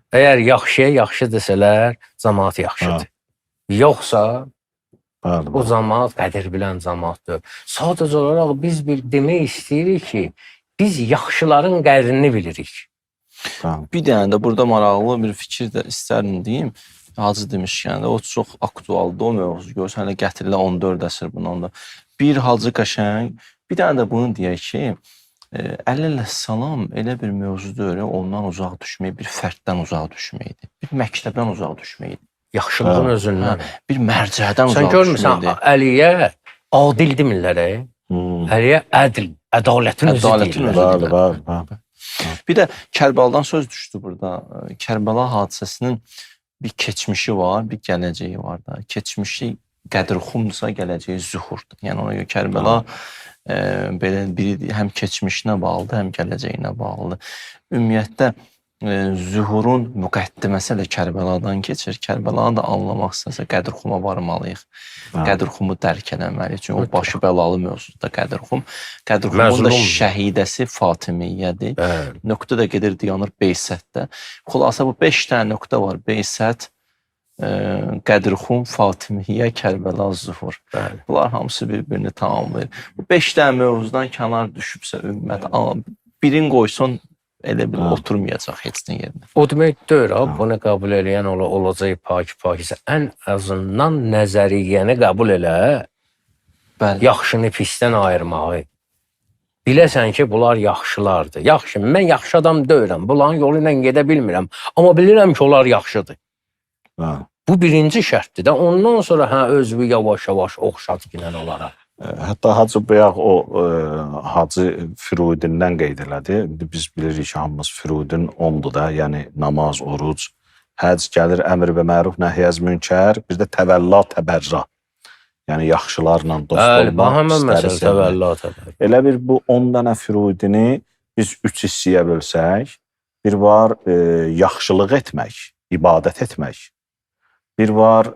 Əgər yaxşıya yaxşı desələr, cəmaət yaxşıdır. Yoxsa Bəli, o cəmaət qədir bilən cəmaətdir. Sadəcə olaraq biz bir demək istəyirik ki, biz yaxşıların qədrini bilirik. bəli. Bir dənə də burada maraqlı bir fikir də istərdim deyim. Hacı demişkən də o çox aktualdır o mövzu. Görürsən hələ gətirirlər 14 əsr bundan da. Bir Hacı qəşəng, bir dənə də bunu deyək ki, əleyhissalam elə bir mövzudur, ondan uzaq düşmək, bir fərddən uzaq düşməkdir. Bir məktəbdən uzaq düşməkdir. Yaxşılığın Hə, özündən. Bir mərcədən uzaq Sən görmürsən, düşməkdir. Əliyə adil demirlər. Əliyə ədl, ədalətin özü Ədalətin deyirlər. özü. Bəli, bəli, bəli. Bir də Kərbəladan söz düşdü burada. Kərbəla hadisəsinin bir keçmişi var, bir gələcəyi var da. Keçmişi Qədirxumdursa, gələcəyi Zühurdur. Yəni ona görə Kərbəla belə biri həm keçmişinə bağlıdır, həm gələcəyinə bağlıdır. Ümumiyyətlə Zühurun müqəddiməsi ilə Kərbəladan keçir. Kərbəlanı da anlamaq istəsə Qədirxuma varmalıyıq. Qədirxumu dərk eləməliyik. Çünki o başı bəlalı mövzudur Qədirxum. Qədirxumun da şəhidəsi Fatimiyyədir. Nöqtə də gedir dayanır Beysətdə. Xülasə bu 5 dənə nöqtə var. Beysət, Qədirxum, Fatimiyyə, Kərbəla, Zühur. Bunlar hamısı bir-birini tamamlayır. Bu 5 dənə mövzudan kənar düşübsə ümmət, birin qoysun elə bir oturmayacaq heç nə yerinə. O demək deyil, bunu qəbul eləyən olacaq pak-pakisə. Ən azından nəzəriyyəni qəbul elə, yaxşını pisdən ayırmağı. Biləsən ki, bunlar yaxşılardır. Yaxşı, mən yaxşı adam deyirəm, bunların yolu ilə gedə bilmirəm. Amma bilirəm ki, onlar yaxşıdır. Bu birinci şərtdir də. Ondan sonra özünü yavaş-yavaş oxşat bilən onlara. Hətta Hacı Bəyaq o Hacı Firudindən qeyd elədi. Biz bilirik ki, hamımız Firudin 10'dur da, yəni namaz, oruc, həc gəlir, əmr və məruf, nəhyəz münkər, bir də təvəlla, təbərra. Yəni yaxşılarla dost olmaq istərisən. Elə bir bu 10 dənə Firudini biz 3 hissəyə bölsək, bir var yaxşılıq etmək, ibadət etmək. Bir var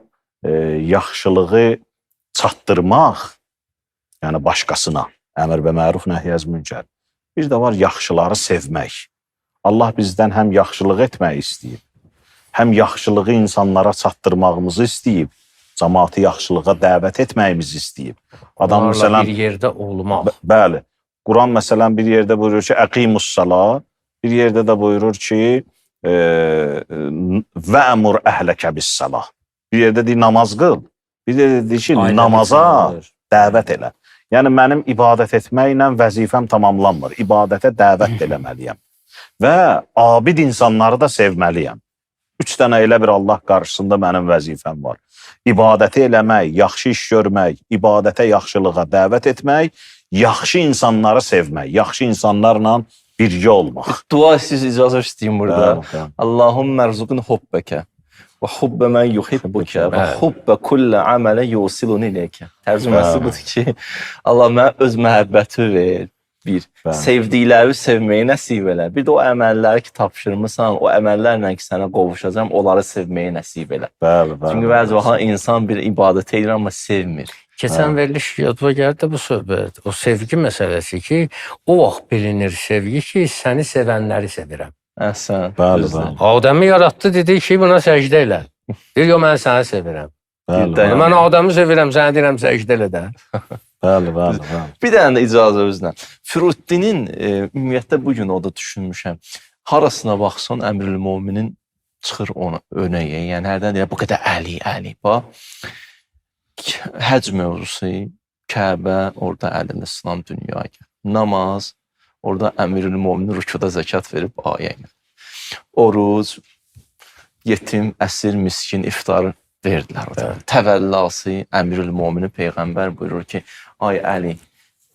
yaxşılığı çatdırmaq, yəni başqasına, əmr və məruf, nəhyəz münkər. Bir də var yaxşıları sevmək. Allah bizdən həm yaxşılıq etmək istəyib, həm yaxşılığı insanlara çatdırmağımızı istəyib, cəmaatı yaxşılığa dəvət etməyimizi istəyib. Adam məsələn bir yerdə olmaq. Bəli. Quran məsələn bir yerdə buyurur ki, əqimussala, bir yerdə də buyurur ki, vəmur əhləkə bis-salah. Bir yerdə deyir namaz qıl, bir yerdə deyir ki, namaza dəvət elə. Yəni mənim ibadət etməklə vəzifəm tamamlanmır. İbadətə dəvət eləməliyəm. Və abid insanları da sevməliyəm. 3 dənə elə bir Allah qarşısında mənim vəzifəm var. İbadəti eləmək, yaxşı iş görmək, ibadətə, yaxşılığa dəvət etmək, yaxşı insanları sevmək, yaxşı insanlarla birgə olmaq. Dua siz icazə istəyim burada. Allahümmə rzuqun hubbəkə və hubbə mən yuhibbukə və hubbə kullə əmələ yusilun iləkə. Tərcüməsi budur ki, Allah mənə öz məhəbbəti ver. Bir, sevdikləri sevməyi nəsib elə. Bir də o əməlləri ki, tapşırmısan, o əməllərlə ki, sənə qovuşacam, onları sevməyi nəsib elə. Çünki bəzi vaxt insan bir ibadət edir, amma sevmir. Keçən veriliş yadıma gəldi bu söhbət. O sevgi məsələsi ki, o vaxt bilinir sevgi ki, səni sevənləri sevirəm. Əhsən. Adəmi yaratdı, dedi ki, buna səcdə elə. Deyir, mən səni sevirəm. Mən adamı sevirəm, səni deyirəm səcdə elə də. Bir dənə də icazə özünə. Firuddinin ümumiyyətlə bugün o da düşünmüşəm. Harasına baxsan Əmrül-Möminin çıxır ona önəyə. Yəni hərdən deyir, bu qədər Əli. Bax, həc mövzusu, Kəbə, orada Əleyhissalam dünyaya gəlir. namaz, orada Əmirül Möminin rükuda zəkat verib ayə ilə. Oruc, yetim, əsir, miskin iftarı verdilər orada. Təvəllası Əmirül Möminin Peyğəmbər buyurur ki, ay Əli,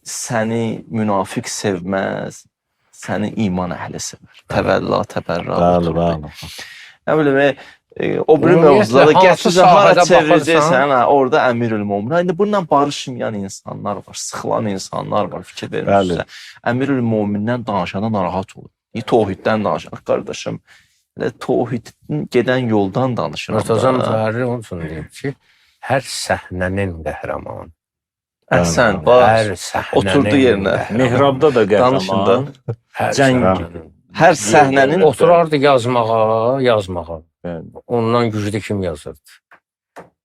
səni münafiq sevməz, səni iman əhli sevər. Təvəlla, təbərra. Bəli. Nə bilim, o biri Ümumiyyətlə, mövzularda hansı gətirsən, hara sahədə çevirəcəksən, orada Əmirül Mömin. İndi bununla barışmayan insanlar var, sıxılan insanlar var, fikir vermişsə. Əmirül Mömindən danışanda narahat olur. Tohiddən danışaq, qardaşım. Tohidin gedən yoldan danışıram. Murtaza Mütəhərrir onun üçün deyib ki, hər səhnənin qəhrəmanı. Əhsən, Hər bax, səhnənin oturdu yerinə. Mihrabda da Danışında. qəhrəman. Cəng. Hər səhnənin Oturardı yazmağa. Ondan güclü kim yazırdı?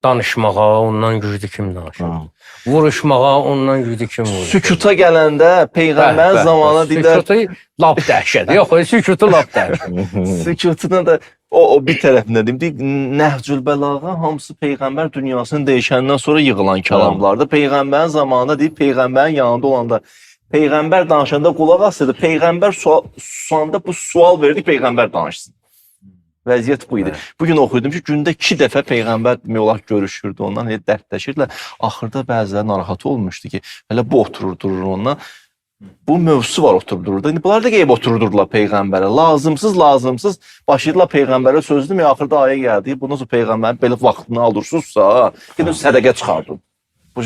Danışmağa ondan güclü kim danışırdı? Vuruşmağa ondan güclü kim vururdu? sükuta gələndə Peyğəmbərin zamanı deyirlər, Sükutu lap dəhşət. Yox, sükutu lap dəhşət. sükutuna da o bir tərəfində deyim, Nəhcül Bəlağa hamısı Peyğəmbər dünyasını dəyişəndən sonra yığılan kəlamlardır. Peyğəmbərin zamanında deyib, Peyğəmbərin yanında olanda Peyğəmbər danışanda qulaq asırdı. Peyğəmbər susanda bu sual verdi, Peyğəmbər danışsın. Vəziyyət bu idi. Bugün oxuydum ki, gündə 2 dəfə Peyğəmbər demək olar görüşürdü ondan, dərdləşirdilər. Axırda bəziləri narahat olmuşdu ki, hələ bu oturur ondan. Bu mövzusu var oturdururdu. İndi bunlar da qeyb oturdurdular Peyğəmbərə. Lazımsız başladılar Peyğəmbərə söz demək. Axırda ayə gəldi. Bundan sonra Peyğəmbərin belə vaxtını alırsınızsa, gedin sədəqə çıxardın. Bu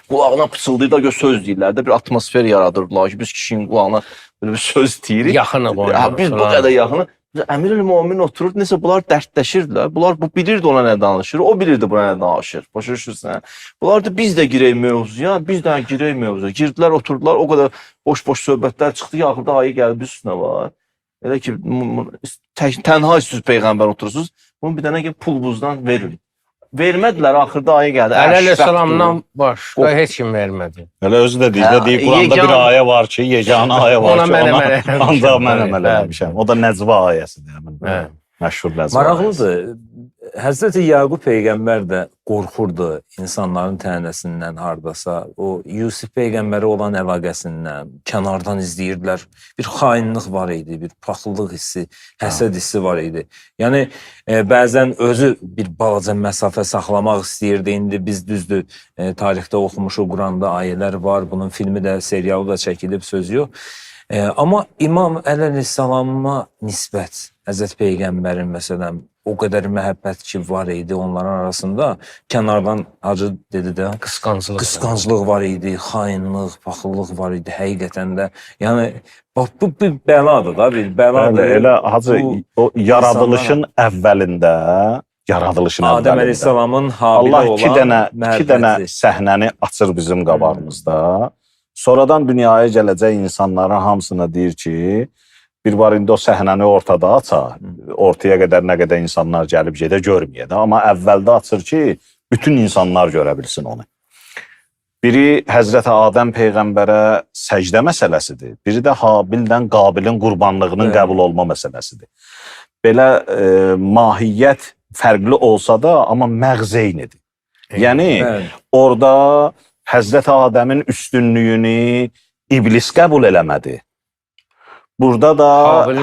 qulağına pıçıldayırlar, gör söz deyirlər də bir atmosfer yaradırdılar ki, biz kişinin qulağına böyle bir söz deyirik. Yaxını qoyulur. Biz bu qədər yaxını. Əmirül Mömin oturur, nəsə bunlar dərdləşirdilər. Bunlar bu bilirdi ona nə danışır, o bilirdi buna nə danışır. Başa düşürsən? Bunlar da biz də girək mövzuya, biz də girək mövzuya. Girdilər, oturdular, o qədər boş-boş söhbətlər çıxdı ki, axırda ayı gəldi üstünə var. Elə ki, tənha üstüz Peyğəmbər oturursunuz, bunu bir dənə ki, pul buzdan verin. Vermədilər, axırda ayı gəldi. Əleyhissalamdan başqa heç kim vermədi. Elə özü də deyir, Quranda bir ayə var ki, yeganə ayə var ki, ancaq mən əməl eləmişəm. O da Nəcvə ayəsidir. Məşhur Nəcvə ayəsi. Maraqlıdır. Həzrəti Yaqub Peyğəmbər də qorxurdu insanların tənəsindən hardasa. O Yusif Peyğəmbərə olan əlaqəsindən kənardan izləyirdilər. Bir xainlik var idi, bir paxıllıq hissi, həsəd hissi var idi. Yəni bəzən özü bir balaca məsafə saxlamaq istəyirdi. İndi biz düzdür tarixdə oxumuşuq, Quranda ayələr var. Bunun filmi də, serialı da çəkilib, söz yox. Amma İmam Əleyhissalama nisbət Həzrət Peyğəmbərin məsələn o qədər məhəbbət ki var idi onların arasında, kənardan Hacı dedi də qısqanclıq var idi, xainlik, paxıllıq var idi həqiqətən də. Yəni bu bir bəladır da, bir bəladır. Elə Hacı o yaradılışın əvvəlində, Adəm Əleyhissalamın Habilə olan iki dənə səhnəni açır bizim qabağımızda. Sonradan dünyaya gələcək insanların hamısına deyir ki, bir var indi o səhnəni ortada açar, ortaya qədər nə qədər insanlar gəlib gedə görməyə də, amma əvvəldə açır ki, bütün insanlar görə bilsin onu. Biri Həzrəti Adəm Peyğəmbərə səcdə məsələsidir, biri də Habildən Qabilin qurbanlığının qəbul olma məsələsidir. Belə mahiyyət fərqli olsa da, amma məğz eynidir. Yəni, orada Həzrəti Adəmin üstünlüyünü iblis qəbul eləmədi. Burada da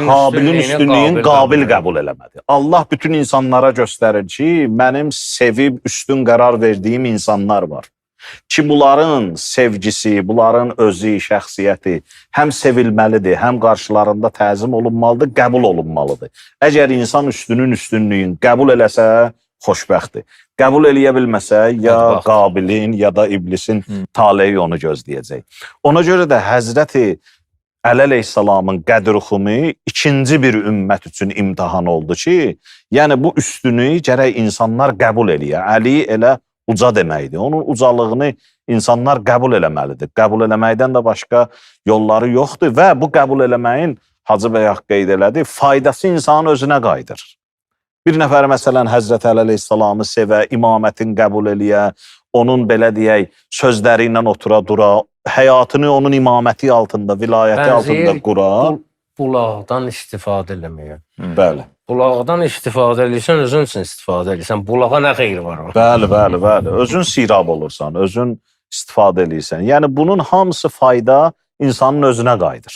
Habilin üstünlüyünü Qabil qəbul eləmədi. Allah bütün insanlara göstərir ki, mənim sevib üstün qərar verdiyim insanlar var. Ki, bunların sevgisi, bunların özü, şəxsiyyəti həm sevilməlidir, həm qarşılarında təzim olunmalıdır, qəbul olunmalıdır. Əgər insan üstünlüyünü qəbul eləsə, xoşbəxtdir. Qəbul eləyə bilməsə, ya Qabilin, ya da iblisin taleyi onu gözləyəcək. Ona görə də Həzrəti Əleyhissalamın qədr-xumi ikinci bir ümmət üçün imtihan oldu ki, yəni bu üstünlüyü gərək insanlar qəbul eləyə. Əli elə uca deməkdir. Onun ucalığını insanlar qəbul eləməlidir. Qəbul eləməkdən də başqa yolları yoxdur və bu qəbul eləməyin, Hacı bəy qeyd elədi, faydası insanın özünə qayıdır. Bir nəfər məsələn Həzrət Əleyhissalamı sevə, imamətin qəbul eləyə, onun belə deyək, sözləri ilə otura dura, həyatını onun imaməti altında, vilayəti altında qura. Bulaqdan istifadə eləməyə. Bəli. Bulaqdan istifadə edirsən, özün üçün istifadə edirsən. Bulağa nə xeyri var o? Bəli. Özün sirab olursan, özün istifadə edirsən. Yəni bunun hamısı fayda insanın özünə qayıdır.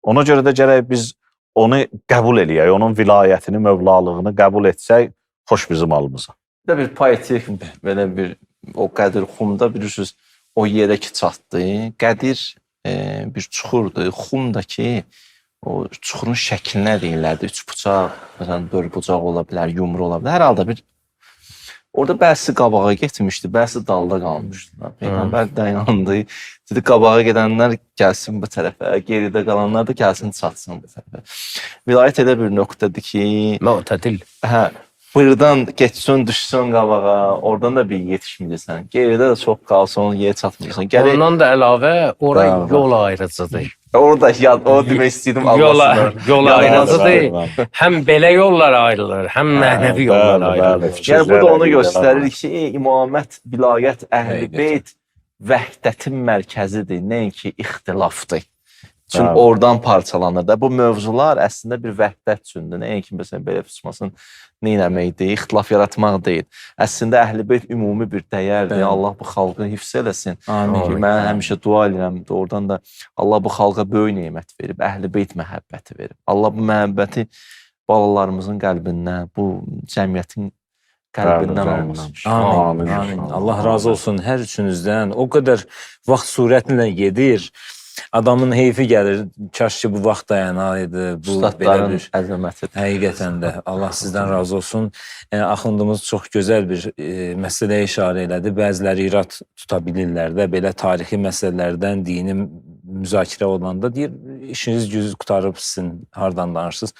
Ona görə də gərək biz onu qəbul eləyək, onun vilayətini, mövlalığını qəbul etsək, xoş bizim halımıza. Bir də bir poetik, belə bir o Qədir Xumda bilirsiniz, o yerə ki çatdı. Qədir bir çuxurdur. Xum da ki o çuxurun şəklinə deyirlərdi. Üç bucaq, məsələn, dörd bucaq ola bilər, yumru ola bilər. Hər halda bir orada bəzi qabağa getmişdi, bəzi dalda qalmışdı. Peyğəmbər dayandı. Dedi qabağa gedənlər gəlsin bu tərəfə, geridə qalanlar da gəlsin çatsın bu tərəfə. Vilayət elə bir nöqtədir ki, Mu'tədil. hə, buyurdan geçsin, düşsün qabağa, oradan da bir yetişməyəcəksən. Geridə də çox qalsın, yerə çatmayacaqsan. Gərək Ondan da əlavə ora Bəli. yol ayrıcıdır. orada yad, o demək istəyirdim Allah'sına. Yol ayrıcıdır. Bəli, Həm belə yollar ayrılır, həm mənəvi yollar bəli, ayrılır. bəli. Yəni bu da onu göstərir ki, imamət, vilayət, əhl-i-beyt vəhdətin mərkəzidir, nəinki ixtilafdır. Çünki Bəli. oradan parçalanır da. Bu mövzular əslində bir vəhdət üçündür. Nəinki məsələn belə çıxmasın, neynəməkdir, ixtilaf yaratmaq deyil. Əslində əhl-i-beyt ümumi bir dəyərdir. Bəli. Allah bu xalqı hifz eləsin. Amin. Ki, mən həmişə dua edirəm, oradan da Allah bu xalqa böyük nemət verib, əhl-i-beyt məhəbbəti verib. Allah bu məhəbbəti balalarımızın qəlbindən, bu cəmiyyətin qəlbindən Bəli, almasın. Amin. Amin. Amin. Allah razı olsun hər üçünüzdən. O qədər vaxt sürətlə gedir. Adamın heyfi gəlir. Kaş ki bu vaxt dayanaydı. Bu belə Ustadların bir əzəmətidir. həqiqətən də Allah sizdən razı olsun. Axundumuz çox gözəl bir məsələyə işarə elədi. Bəziləri irad tuta bilirlər də belə tarixi məsələlərdən dini müzakirə olanda deyir, işiniz gücünüz qutarıb sizin hardan danışırsınız.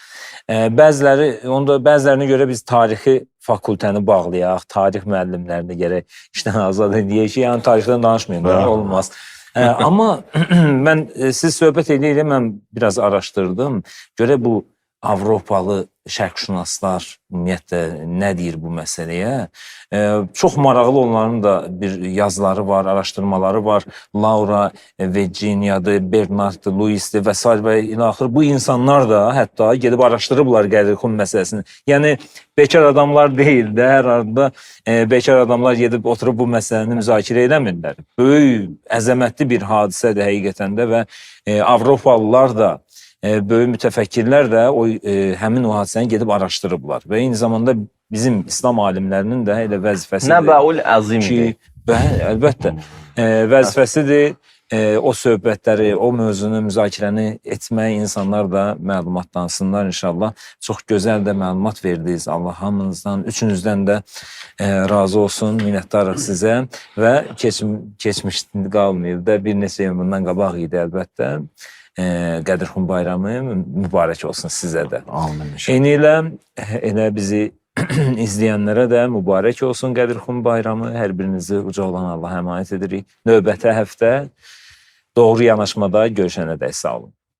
Bəzilərinə görə biz tarixi fakültəni bağlayaq, tarix müəllimlərini gərək işdən azad edək ki, yəni tarixdən danışmayın, olmaz. Amma mən siz söhbət edəyim, mən biraz araşdırdım. Görə bu Avropalı şərqşünaslar ümumiyyətlə nə deyir bu məsələyə? Çox maraqlı onların da bir yazıları var, araşdırmaları var. Laura Virginia'dır, Bernard Lewis'dir və s. və ilaxır. Bu insanlar da hətta gedib araşdırıblar Qədir Xum məsələsini. Yəni bekar adamlar deyil də, hər arada bekar adamlar gedib oturub bu məsələni müzakirə eləmirlər. Böyük, əzəmətli bir hadisədir həqiqətən də və Avropalılar da böyük mütəfəkkirlər də həmin o hadisəni gedib araşdırıblar və eyni zamanda bizim İslam alimlərinin də elə vəzifəsidir. Nəbəul əzimdir. Əlbəttə, vəzifəsidir o söhbətləri, o mövzunu, müzakirəni etmək, insanlar da məlumatlansınlar inşallah. Çox gözəl də məlumat verdiniz. Allah hamınızdan, üçünüzdən də razı olsun, minnətdarıq sizə və keçmişdə qalmayıb da bir neçə il bundan qabaq idi əlbəttə. Qədir Xum bayramı mübarək olsun sizə də. Amin. Eyni elə bizi izləyənlərə də mübarək olsun Qədir Xum bayramı. Hər birinizi uca olan Allaha əmanət edirik. Növbəti həftə doğru yanaşmada görüşənədək sağ olun.